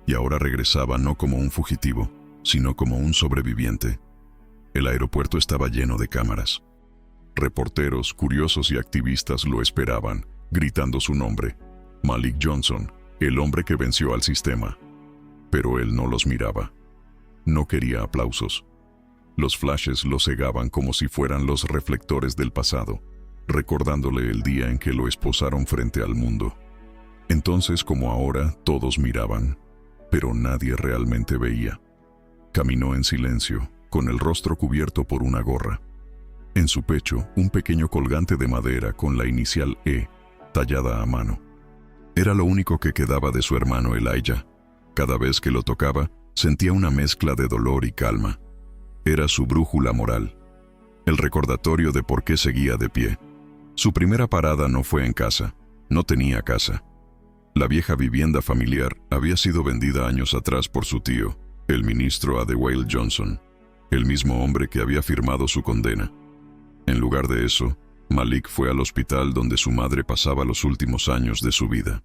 Y ahora regresaba no como un fugitivo, sino como un sobreviviente. El aeropuerto estaba lleno de cámaras. Reporteros, curiosos y activistas lo esperaban, gritando su nombre: Malik Johnson, el hombre que venció al sistema. Pero él no los miraba. No quería aplausos. Los flashes lo cegaban como si fueran los reflectores del pasado, recordándole el día en que lo esposaron frente al mundo. Entonces, como ahora, todos miraban, pero nadie realmente veía. Caminó en silencio, con el rostro cubierto por una gorra. En su pecho, un pequeño colgante de madera con la inicial E, tallada a mano. Era lo único que quedaba de su hermano Elijah. Cada vez que lo tocaba, sentía una mezcla de dolor y calma. Era su brújula moral, el recordatorio de por qué seguía de pie. Su primera parada no fue en casa, no tenía casa. La vieja vivienda familiar había sido vendida años atrás por su tío, el ministro Adewale Johnson, el mismo hombre que había firmado su condena. En lugar de eso, Malik fue al hospital donde su madre pasaba los últimos años de su vida.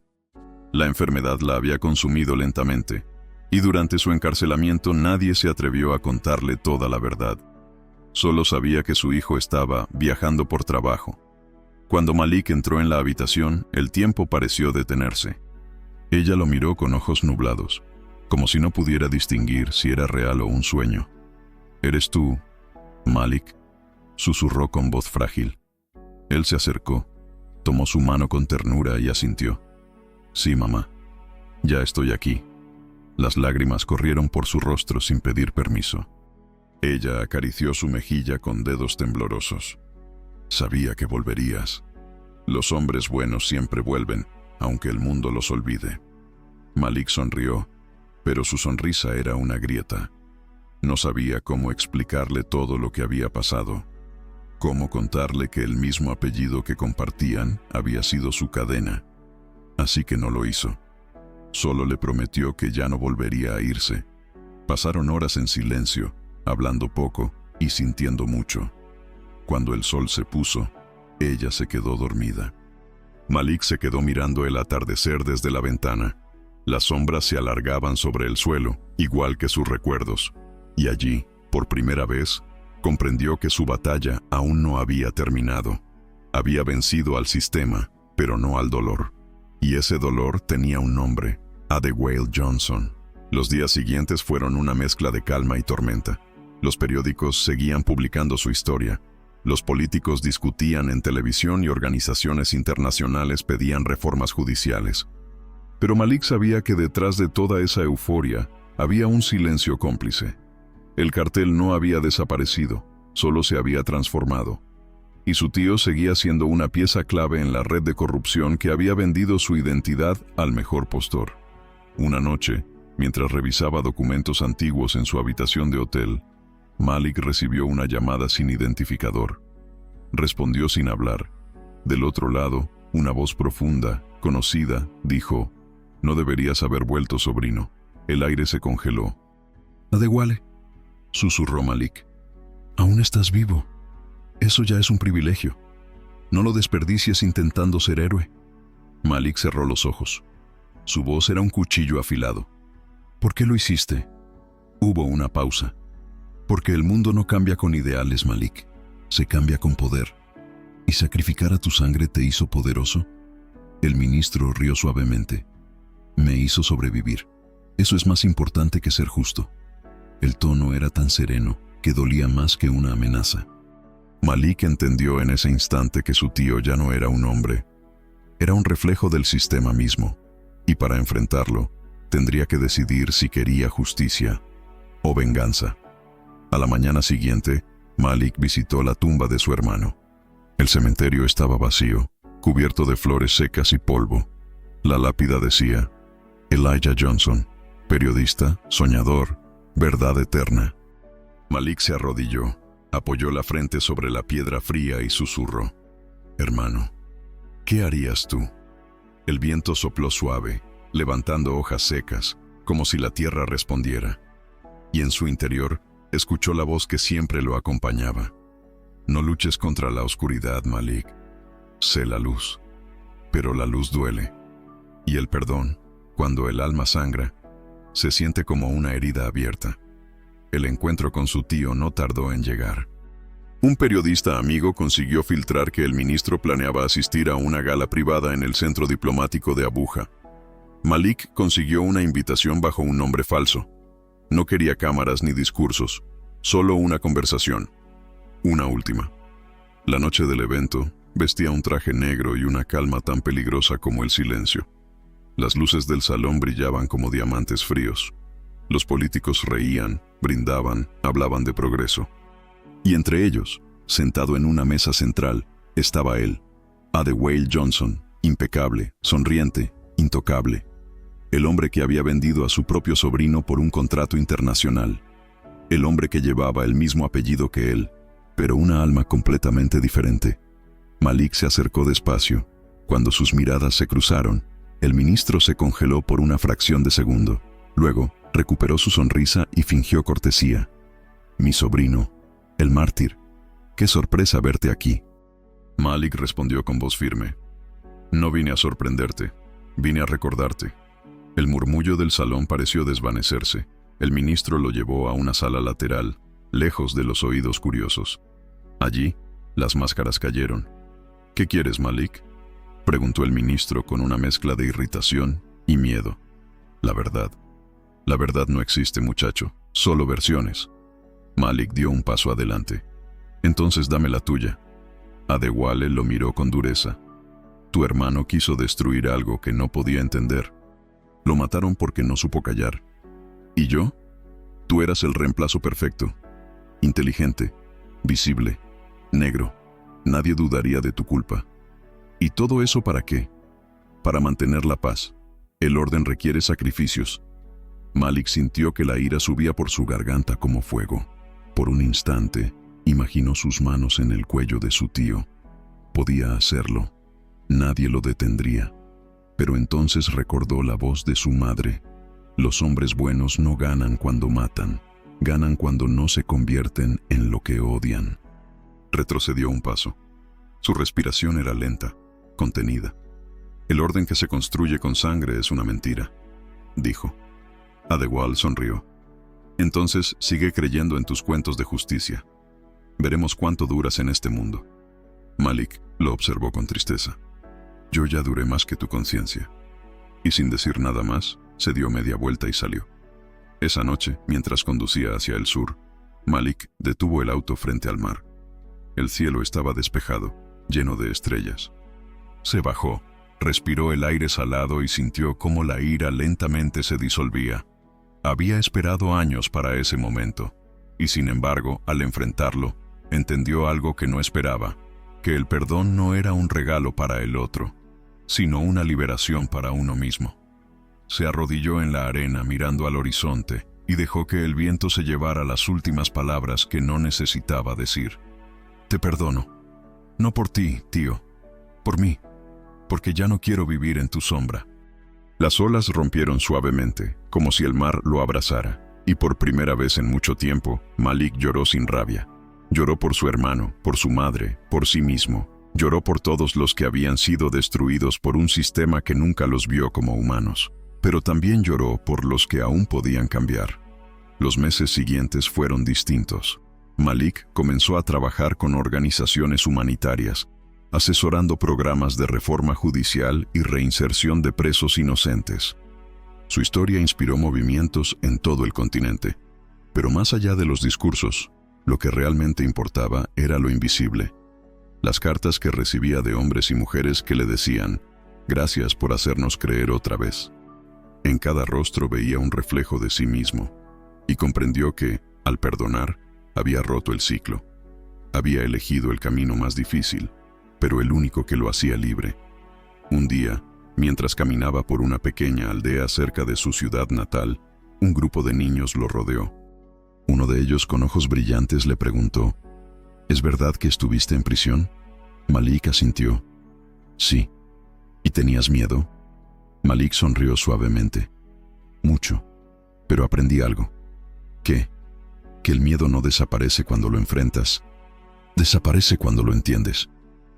La enfermedad la había consumido lentamente, y durante su encarcelamiento nadie se atrevió a contarle toda la verdad. Solo sabía que su hijo estaba viajando por trabajo. Cuando Malik entró en la habitación, el tiempo pareció detenerse. Ella lo miró con ojos nublados, como si no pudiera distinguir si era real o un sueño. «¿Eres tú, Malik?», susurró con voz frágil. Él se acercó, tomó su mano con ternura y asintió. «Sí, mamá, ya estoy aquí». Las lágrimas corrieron por su rostro sin pedir permiso. Ella acarició su mejilla con dedos temblorosos. «Sabía que volverías. Los hombres buenos siempre vuelven, aunque el mundo los olvide». Malik sonrió, pero su sonrisa era una grieta. No sabía cómo explicarle todo lo que había pasado, cómo contarle que el mismo apellido que compartían había sido su cadena. Así que no lo hizo. Solo le prometió que ya no volvería a irse. Pasaron horas en silencio, hablando poco y sintiendo mucho. Cuando el sol se puso, ella se quedó dormida. Malik se quedó mirando el atardecer desde la ventana. Las sombras se alargaban sobre el suelo, igual que sus recuerdos. Y allí, por primera vez, comprendió que su batalla aún no había terminado. Había vencido al sistema, pero no al dolor. Y ese dolor tenía un nombre: Adewale Johnson. Los días siguientes fueron una mezcla de calma y tormenta. Los periódicos seguían publicando su historia. Los políticos discutían en televisión y organizaciones internacionales pedían reformas judiciales. Pero Malik sabía que detrás de toda esa euforia había un silencio cómplice. El cartel no había desaparecido, solo se había transformado. Y su tío seguía siendo una pieza clave en la red de corrupción que había vendido su identidad al mejor postor. Una noche, mientras revisaba documentos antiguos en su habitación de hotel, Malik recibió una llamada sin identificador. Respondió sin hablar. Del otro lado, una voz profunda, conocida, dijo: «No deberías haber vuelto, sobrino». El aire se congeló. «Adewale», susurró Malik. «Aún estás vivo. Eso ya es un privilegio. No lo desperdicies intentando ser héroe». Malik cerró los ojos. Su voz era un cuchillo afilado. «¿Por qué lo hiciste?» Hubo una pausa. «Porque el mundo no cambia con ideales, Malik. Se cambia con poder. ¿Y sacrificar a tu sangre te hizo poderoso?» El ministro rió suavemente. «Me hizo sobrevivir. Eso es más importante que ser justo». El tono era tan sereno que dolía más que una amenaza. Malik entendió en ese instante que su tío ya no era un hombre. Era un reflejo del sistema mismo, y para enfrentarlo, tendría que decidir si quería justicia o venganza. A la mañana siguiente, Malik visitó la tumba de su hermano. El cementerio estaba vacío, cubierto de flores secas y polvo. La lápida decía: Elijah Johnson, periodista, soñador, verdad eterna. Malik se arrodilló. Apoyó la frente sobre la piedra fría y susurró: «Hermano, ¿qué harías tú?». El viento sopló suave, levantando hojas secas, como si la tierra respondiera. Y en su interior, escuchó la voz que siempre lo acompañaba: «No luches contra la oscuridad, Malik. Sé la luz. Pero la luz duele. Y el perdón, cuando el alma sangra, se siente como una herida abierta». El encuentro con su tío no tardó en llegar. Un periodista amigo consiguió filtrar que el ministro planeaba asistir a una gala privada en el centro diplomático de Abuja. Malik consiguió una invitación bajo un nombre falso. No quería cámaras ni discursos, solo una conversación. Una última. La noche del evento, vestía un traje negro y una calma tan peligrosa como el silencio. Las luces del salón brillaban como diamantes fríos. Los políticos reían, brindaban, hablaban de progreso. Y entre ellos, sentado en una mesa central, estaba él, Adewale Johnson, impecable, sonriente, intocable. El hombre que había vendido a su propio sobrino por un contrato internacional. El hombre que llevaba el mismo apellido que él, pero una alma completamente diferente. Malik se acercó despacio. Cuando sus miradas se cruzaron, el ministro se congeló por una fracción de segundo. Luego, recuperó su sonrisa y fingió cortesía. «Mi sobrino, el mártir. Qué sorpresa verte aquí». Malik respondió con voz firme: «No vine a sorprenderte, vine a recordarte». El murmullo del salón pareció desvanecerse. El ministro lo llevó a una sala lateral, lejos de los oídos curiosos. Allí, las máscaras cayeron. «¿Qué quieres, Malik?», preguntó el ministro con una mezcla de irritación y miedo. «La verdad. La verdad no existe, muchacho, solo versiones». Malik dio un paso adelante. «Entonces dame la tuya». Adewale lo miró con dureza. «Tu hermano quiso destruir algo que no podía entender. Lo mataron porque no supo callar. ¿Y yo? Tú eras el reemplazo perfecto. Inteligente, visible, negro. Nadie dudaría de tu culpa. ¿Y todo eso para qué? Para mantener la paz. El orden requiere sacrificios». Malik sintió que la ira subía por su garganta como fuego. Por un instante, imaginó sus manos en el cuello de su tío. Podía hacerlo. Nadie lo detendría. Pero entonces recordó la voz de su madre: «Los hombres buenos no ganan cuando matan, ganan cuando no se convierten en lo que odian». Retrocedió un paso. Su respiración era lenta, contenida. «El orden que se construye con sangre es una mentira», dijo. Adewale sonrió. «Entonces sigue creyendo en tus cuentos de justicia. Veremos cuánto duras en este mundo». Malik lo observó con tristeza. «Yo ya duré más que tu conciencia». Y sin decir nada más, se dio media vuelta y salió. Esa noche, mientras conducía hacia el sur, Malik detuvo el auto frente al mar. El cielo estaba despejado, lleno de estrellas. Se bajó, respiró el aire salado y sintió cómo la ira lentamente se disolvía. Había esperado años para ese momento, y sin embargo, al enfrentarlo, entendió algo que no esperaba, que el perdón no era un regalo para el otro, sino una liberación para uno mismo. Se arrodilló en la arena mirando al horizonte y dejó que el viento se llevara las últimas palabras que no necesitaba decir. «Te perdono. No por ti, tío. Por mí. Porque ya no quiero vivir en tu sombra». Las olas rompieron suavemente, como si el mar lo abrazara, y por primera vez en mucho tiempo, Malik lloró sin rabia. Lloró por su hermano, por su madre, por sí mismo. Lloró por todos los que habían sido destruidos por un sistema que nunca los vio como humanos. Pero también lloró por los que aún podían cambiar. Los meses siguientes fueron distintos. Malik comenzó a trabajar con organizaciones humanitarias, asesorando programas de reforma judicial y reinserción de presos inocentes. Su historia inspiró movimientos en todo el continente. Pero más allá de los discursos, lo que realmente importaba era lo invisible. Las cartas que recibía de hombres y mujeres que le decían: «Gracias por hacernos creer otra vez». En cada rostro veía un reflejo de sí mismo, y comprendió que, al perdonar, había roto el ciclo. Había elegido el camino más difícil, pero el único que lo hacía libre. Un día, mientras caminaba por una pequeña aldea cerca de su ciudad natal, un grupo de niños lo rodeó. Uno de ellos, con ojos brillantes, le preguntó: ¿Es verdad que estuviste en prisión? Malik asintió. Sí. ¿Y tenías miedo? Malik sonrió suavemente. Mucho. Pero aprendí algo. ¿Qué? Que el miedo no desaparece cuando lo enfrentas. Desaparece cuando lo entiendes.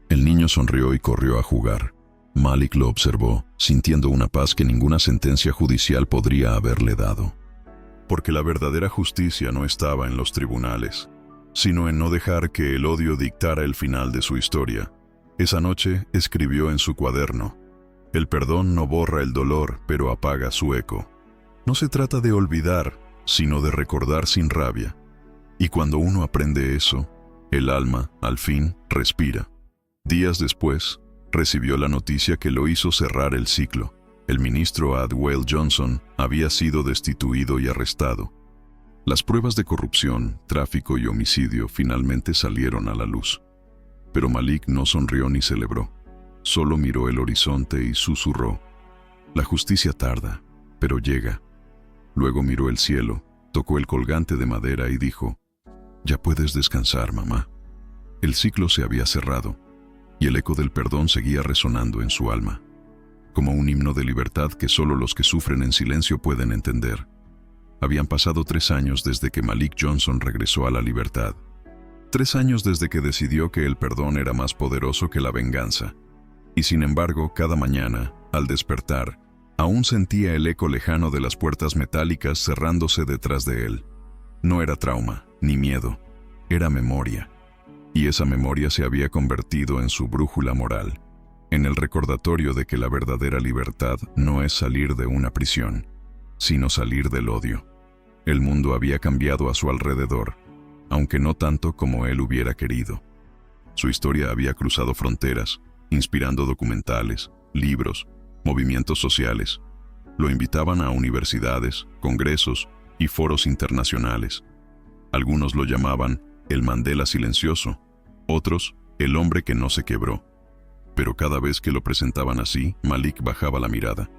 El niño sonrió y corrió a jugar. Malik lo observó, sintiendo una paz que ninguna sentencia judicial podría haberle dado. Porque la verdadera justicia no estaba en los tribunales, sino en no dejar que el odio dictara el final de su historia. Esa noche escribió en su cuaderno: el perdón no borra el dolor, pero apaga su eco. No se trata de olvidar, sino de recordar sin rabia. Y cuando uno aprende eso, el alma, al fin, respira. Días después, recibió la noticia que lo hizo cerrar el ciclo. El ministro Adwell Johnson había sido destituido y arrestado. Las pruebas de corrupción, tráfico y homicidio finalmente salieron a la luz. Pero Malik no sonrió ni celebró. Solo miró el horizonte y susurró: la justicia tarda, pero llega. Luego miró el cielo, tocó el colgante de madera y dijo: ya puedes descansar, mamá. El ciclo se había cerrado, y el eco del perdón seguía resonando en su alma, como un himno de libertad que solo los que sufren en silencio pueden entender. Habían pasado 3 años desde que Malik Johnson regresó a la libertad. 3 años desde que decidió que el perdón era más poderoso que la venganza. Y sin embargo, cada mañana, al despertar, aún sentía el eco lejano de las puertas metálicas cerrándose detrás de él. No era trauma, ni miedo, era memoria. Y esa memoria se había convertido en su brújula moral, en el recordatorio de que la verdadera libertad no es salir de una prisión, sino salir del odio. El mundo había cambiado a su alrededor, aunque no tanto como él hubiera querido. Su historia había cruzado fronteras, inspirando documentales, libros, movimientos sociales. Lo invitaban a universidades, congresos y foros internacionales. Algunos lo llamaban el Mandela silencioso, otros el hombre que no se quebró. Pero cada vez que lo presentaban así, Malik bajaba la mirada.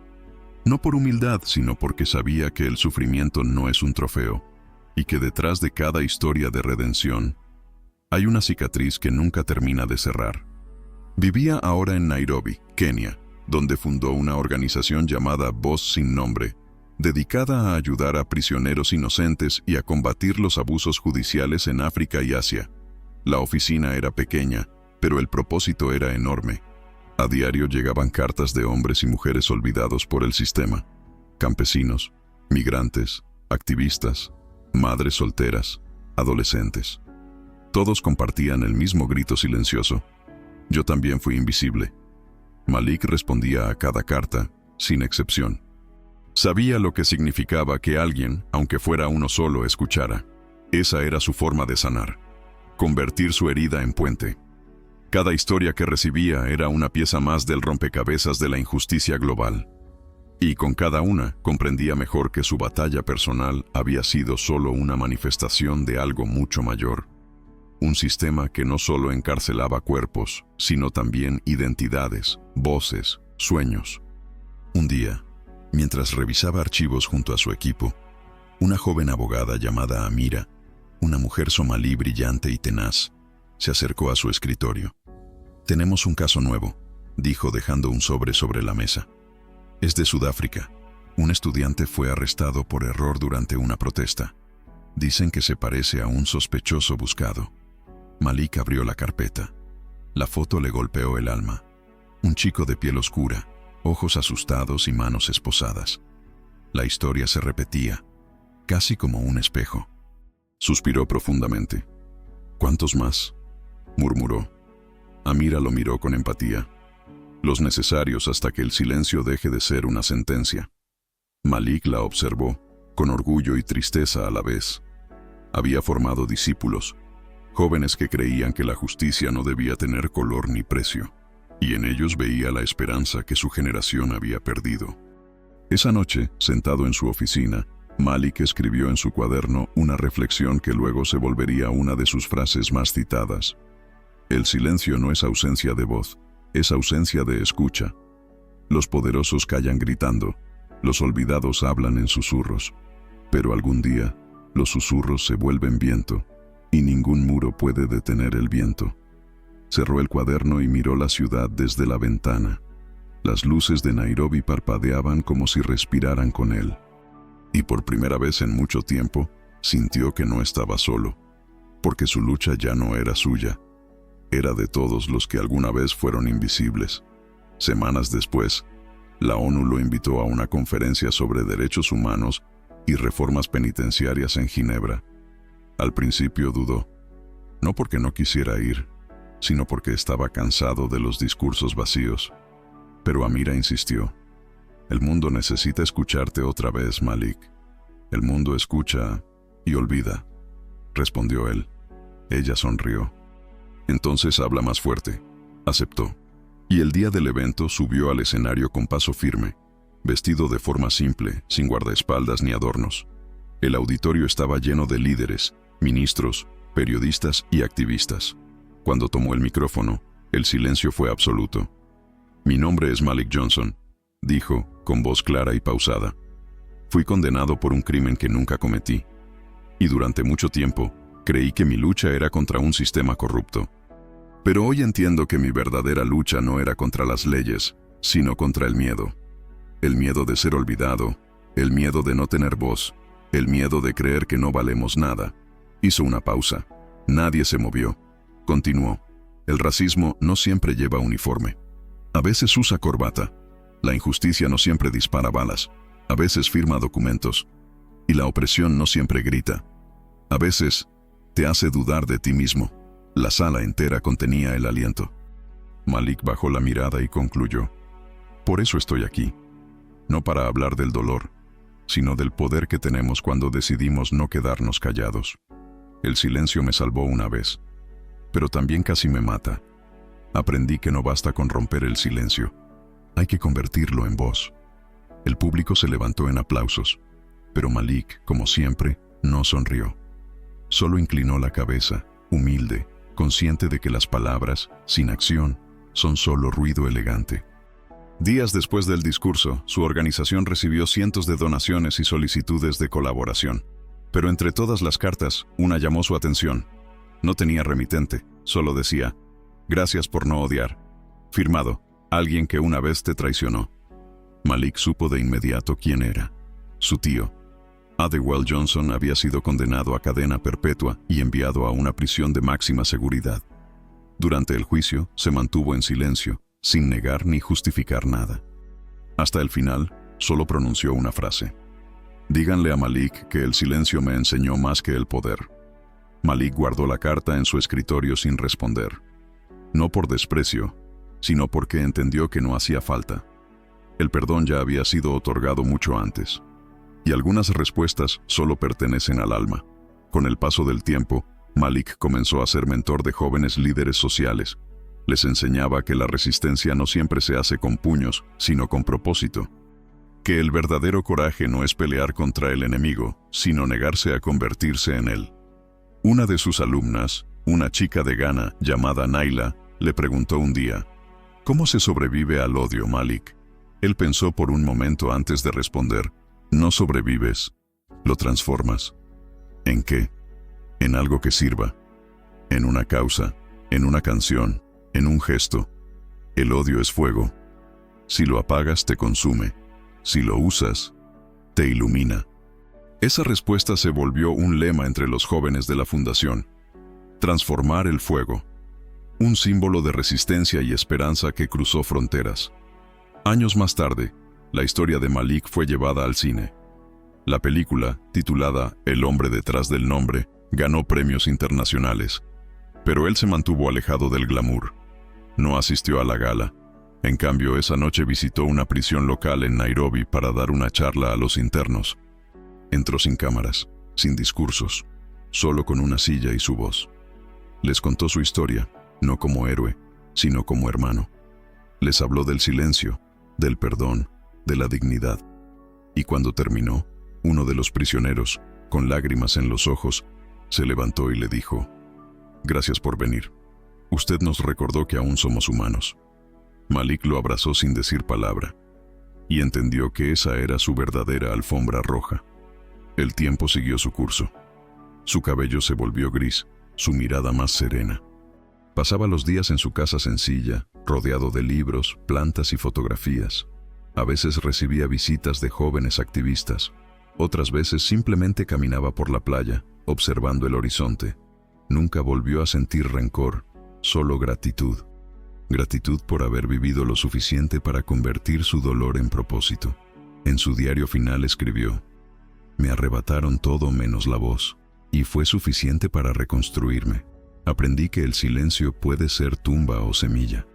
No por humildad, sino porque sabía que el sufrimiento no es un trofeo, y que detrás de cada historia de redención hay una cicatriz que nunca termina de cerrar. Vivía ahora en Nairobi, Kenia, donde fundó una organización llamada Voz Sin Nombre, dedicada a ayudar a prisioneros inocentes y a combatir los abusos judiciales en África y Asia. La oficina era pequeña, pero el propósito era enorme. A diario llegaban cartas de hombres y mujeres olvidados por el sistema: campesinos, migrantes, activistas, madres solteras, adolescentes. Todos compartían el mismo grito silencioso: yo también fui invisible. Malik respondía a cada carta, sin excepción. Sabía lo que significaba que alguien, aunque fuera uno solo, escuchara. Esa era su forma de sanar, convertir su herida en puente. Cada historia que recibía era una pieza más del rompecabezas de la injusticia global. Y con cada una comprendía mejor que su batalla personal había sido solo una manifestación de algo mucho mayor. Un sistema que no solo encarcelaba cuerpos, sino también identidades, voces, sueños. Un día, mientras revisaba archivos junto a su equipo, una joven abogada llamada Amira, una mujer somalí brillante y tenaz, se acercó a su escritorio. «Tenemos un caso nuevo», dijo dejando un sobre la mesa. «Es de Sudáfrica. Un estudiante fue arrestado por error durante una protesta. Dicen que se parece a un sospechoso buscado». Malik abrió la carpeta. La foto le golpeó el alma. Un chico de piel oscura, ojos asustados y manos esposadas. La historia se repetía, casi como un espejo. Suspiró profundamente. «¿Cuántos más?», murmuró. Amira lo miró con empatía. «Los necesarios hasta que el silencio deje de ser una sentencia». Malik la observó, con orgullo y tristeza a la vez. Había formado discípulos, jóvenes que creían que la justicia no debía tener color ni precio, y en ellos veía la esperanza que su generación había perdido. Esa noche, sentado en su oficina, Malik escribió en su cuaderno una reflexión que luego se volvería una de sus frases más citadas. «El silencio no es ausencia de voz, es ausencia de escucha. Los poderosos callan gritando, los olvidados hablan en susurros, pero algún día los susurros se vuelven viento y ningún muro puede detener el viento. Cerró el cuaderno y miró la ciudad desde la ventana. Las luces de Nairobi parpadeaban como si respiraran con él. Y por primera vez en mucho tiempo, sintió que no estaba solo, porque su lucha ya no era suya, era de todos los que alguna vez fueron invisibles. Semanas después, la ONU lo invitó a una conferencia sobre derechos humanos y reformas penitenciarias en Ginebra. Al principio dudó, no porque no quisiera ir, sino porque estaba cansado de los discursos vacíos. Pero Amira insistió. El mundo necesita escucharte otra vez, Malik. El mundo escucha y olvida, respondió él. Ella sonrió. Entonces habla más fuerte, aceptó. Y el día del evento subió al escenario con paso firme, vestido de forma simple, sin guardaespaldas ni adornos. El auditorio estaba lleno de líderes, ministros, periodistas y activistas. Cuando tomó el micrófono, el silencio fue absoluto. Mi nombre es Malik Johnson, dijo, con voz clara y pausada. Fui condenado por un crimen que nunca cometí. Y durante mucho tiempo, creí que mi lucha era contra un sistema corrupto. Pero hoy entiendo que mi verdadera lucha no era contra las leyes, sino contra el miedo. El miedo de ser olvidado, el miedo de no tener voz, el miedo de creer que no valemos nada. Hizo una pausa. Nadie se movió. Continuó. El racismo no siempre lleva uniforme. A veces usa corbata. La injusticia no siempre dispara balas. A veces firma documentos. Y la opresión no siempre grita. A veces te hace dudar de ti mismo. La sala entera contenía el aliento. Malik bajó la mirada y concluyó. Por eso estoy aquí. No para hablar del dolor, sino del poder que tenemos cuando decidimos no quedarnos callados. El silencio me salvó una vez, pero también casi me mata. Aprendí que no basta con romper el silencio. Hay que convertirlo en voz. El público se levantó en aplausos, pero Malik, como siempre, no sonrió. Solo inclinó la cabeza, humilde, consciente de que las palabras, sin acción, son solo ruido elegante. Días después del discurso, su organización recibió cientos de donaciones y solicitudes de colaboración. Pero entre todas las cartas, una llamó su atención. No tenía remitente, solo decía, «Gracias por no odiar». Firmado, alguien que una vez te traicionó. Malik supo de inmediato quién era. Su tío. Adewale Johnson había sido condenado a cadena perpetua y enviado a una prisión de máxima seguridad. Durante el juicio, se mantuvo en silencio, sin negar ni justificar nada. Hasta el final, solo pronunció una frase. «Díganle a Malik que el silencio me enseñó más que el poder». Malik guardó la carta en su escritorio sin responder. No por desprecio, sino porque entendió que no hacía falta. El perdón ya había sido otorgado mucho antes. Y algunas respuestas solo pertenecen al alma. Con el paso del tiempo, Malik comenzó a ser mentor de jóvenes líderes sociales. Les enseñaba que la resistencia no siempre se hace con puños, sino con propósito. Que el verdadero coraje no es pelear contra el enemigo, sino negarse a convertirse en él. Una de sus alumnas, una chica de Ghana llamada Naila, le preguntó un día, ¿cómo se sobrevive al odio, Malik? Él pensó por un momento antes de responder, no sobrevives, lo transformas. ¿En qué? En algo que sirva. En una causa, en una canción, en un gesto. El odio es fuego. Si lo apagas, te consume. Si lo usas, te ilumina. Esa respuesta se volvió un lema entre los jóvenes de la fundación. Transformar el fuego. Un símbolo de resistencia y esperanza que cruzó fronteras. Años más tarde, la historia de Malik fue llevada al cine. La película, titulada El hombre detrás del nombre, ganó premios internacionales. Pero él se mantuvo alejado del glamour. No asistió a la gala. En cambio, esa noche visitó una prisión local en Nairobi para dar una charla a los internos. Entró sin cámaras, sin discursos, solo con una silla y su voz. Les contó su historia, no como héroe, sino como hermano. Les habló del silencio, del perdón, de la dignidad. Y cuando terminó, uno de los prisioneros, con lágrimas en los ojos, se levantó y le dijo, «Gracias por venir. Usted nos recordó que aún somos humanos». Malik lo abrazó sin decir palabra, y entendió que esa era su verdadera alfombra roja. El tiempo siguió su curso. Su cabello se volvió gris, su mirada más serena. Pasaba los días en su casa sencilla, rodeado de libros, plantas y fotografías. A veces recibía visitas de jóvenes activistas. Otras veces simplemente caminaba por la playa, observando el horizonte. Nunca volvió a sentir rencor, solo gratitud. Gratitud por haber vivido lo suficiente para convertir su dolor en propósito. En su diario final escribió: «Me arrebataron todo menos la voz, y fue suficiente para reconstruirme. Aprendí que el silencio puede ser tumba o semilla.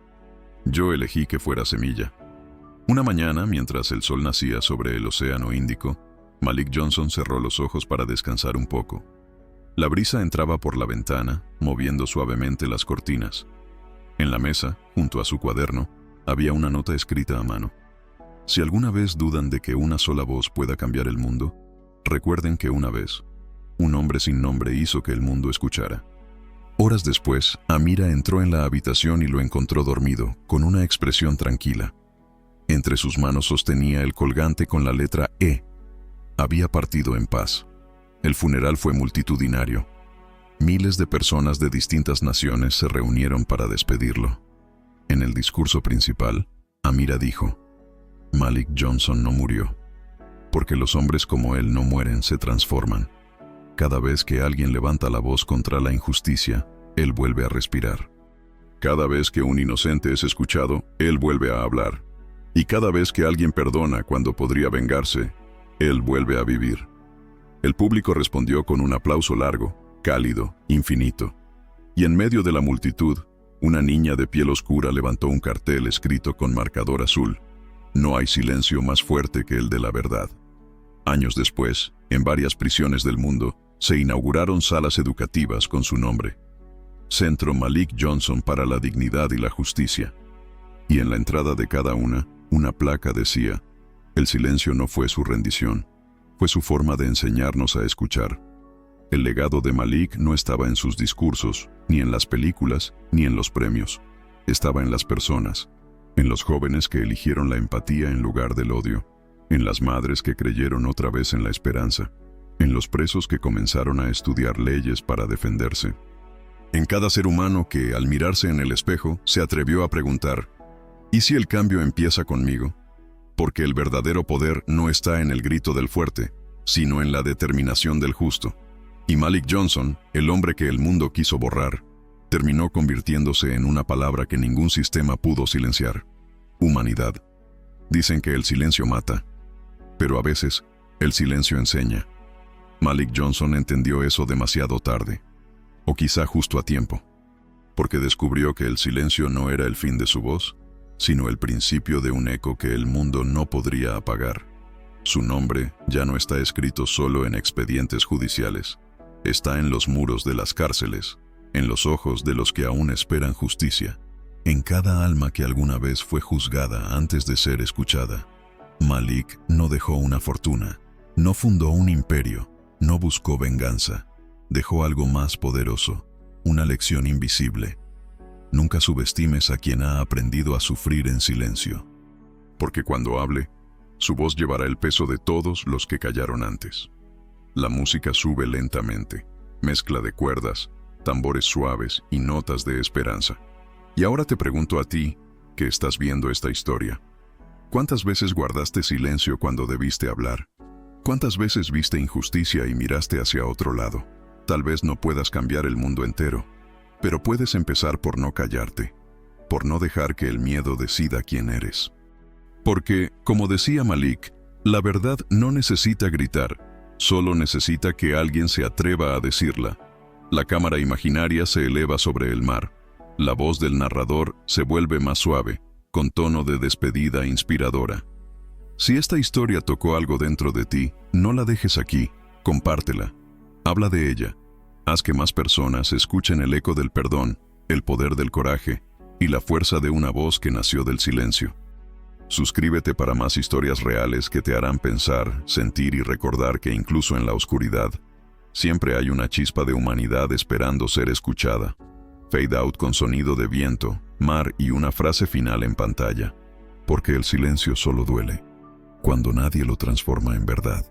Yo elegí que fuera semilla». Una mañana, mientras el sol nacía sobre el océano Índico, Malik Johnson cerró los ojos para descansar un poco. La brisa entraba por la ventana, moviendo suavemente las cortinas. En la mesa, junto a su cuaderno, había una nota escrita a mano. Si alguna vez dudan de que una sola voz pueda cambiar el mundo, recuerden que una vez, un hombre sin nombre hizo que el mundo escuchara. Horas después, Amira entró en la habitación y lo encontró dormido, con una expresión tranquila. Entre sus manos sostenía el colgante con la letra E. Había partido en paz. El funeral fue multitudinario. Miles de personas de distintas naciones se reunieron para despedirlo. En el discurso principal, Amira dijo: «Malik Johnson no murió, porque los hombres como él no mueren, se transforman. Cada vez que alguien levanta la voz contra la injusticia, él vuelve a respirar. Cada vez que un inocente es escuchado, él vuelve a hablar. Y cada vez que alguien perdona cuando podría vengarse, él vuelve a vivir». El público respondió con un aplauso largo, cálido, infinito. Y en medio de la multitud, una niña de piel oscura levantó un cartel escrito con marcador azul: «No hay silencio más fuerte que el de la verdad». Años después, en varias prisiones del mundo, se inauguraron salas educativas con su nombre: Centro Malik Johnson para la Dignidad y la Justicia. Y en la entrada de cada una placa decía: «El silencio no fue su rendición, fue su forma de enseñarnos a escuchar». El legado de Malik no estaba en sus discursos, ni en las películas, ni en los premios. Estaba en las personas, en los jóvenes que eligieron la empatía en lugar del odio, en las madres que creyeron otra vez en la esperanza, en los presos que comenzaron a estudiar leyes para defenderse. En cada ser humano que, al mirarse en el espejo, se atrevió a preguntar: ¿y si el cambio empieza conmigo? Porque el verdadero poder no está en el grito del fuerte, sino en la determinación del justo. Y Malik Johnson, el hombre que el mundo quiso borrar, terminó convirtiéndose en una palabra que ningún sistema pudo silenciar: humanidad. Dicen que el silencio mata, pero a veces el silencio enseña. Malik Johnson entendió eso demasiado tarde, o quizá justo a tiempo, porque descubrió que el silencio no era el fin de su voz, sino el principio de un eco que el mundo no podría apagar. Su nombre ya no está escrito solo en expedientes judiciales, está en los muros de las cárceles, en los ojos de los que aún esperan justicia, en cada alma que alguna vez fue juzgada antes de ser escuchada. Malik no dejó una fortuna, no fundó un imperio, no buscó venganza, dejó algo más poderoso, una lección invisible. Nunca subestimes a quien ha aprendido a sufrir en silencio, porque cuando hable, su voz llevará el peso de todos los que callaron antes. La música sube lentamente, mezcla de cuerdas, tambores suaves y notas de esperanza. Y ahora te pregunto a ti, que estás viendo esta historia: ¿cuántas veces guardaste silencio cuando debiste hablar? ¿Cuántas veces viste injusticia y miraste hacia otro lado? Tal vez no puedas cambiar el mundo entero, pero puedes empezar por no callarte, por no dejar que el miedo decida quién eres. Porque, como decía Malik, la verdad no necesita gritar, solo necesita que alguien se atreva a decirla. La cámara imaginaria se eleva sobre el mar. La voz del narrador se vuelve más suave, con tono de despedida inspiradora. Si esta historia tocó algo dentro de ti, no la dejes aquí, compártela. Habla de ella. Haz que más personas escuchen el eco del perdón, el poder del coraje y la fuerza de una voz que nació del silencio. Suscríbete para más historias reales que te harán pensar, sentir y recordar que incluso en la oscuridad, siempre hay una chispa de humanidad esperando ser escuchada. Fade out con sonido de viento, mar y una frase final en pantalla. Porque el silencio solo duele cuando nadie lo transforma en verdad.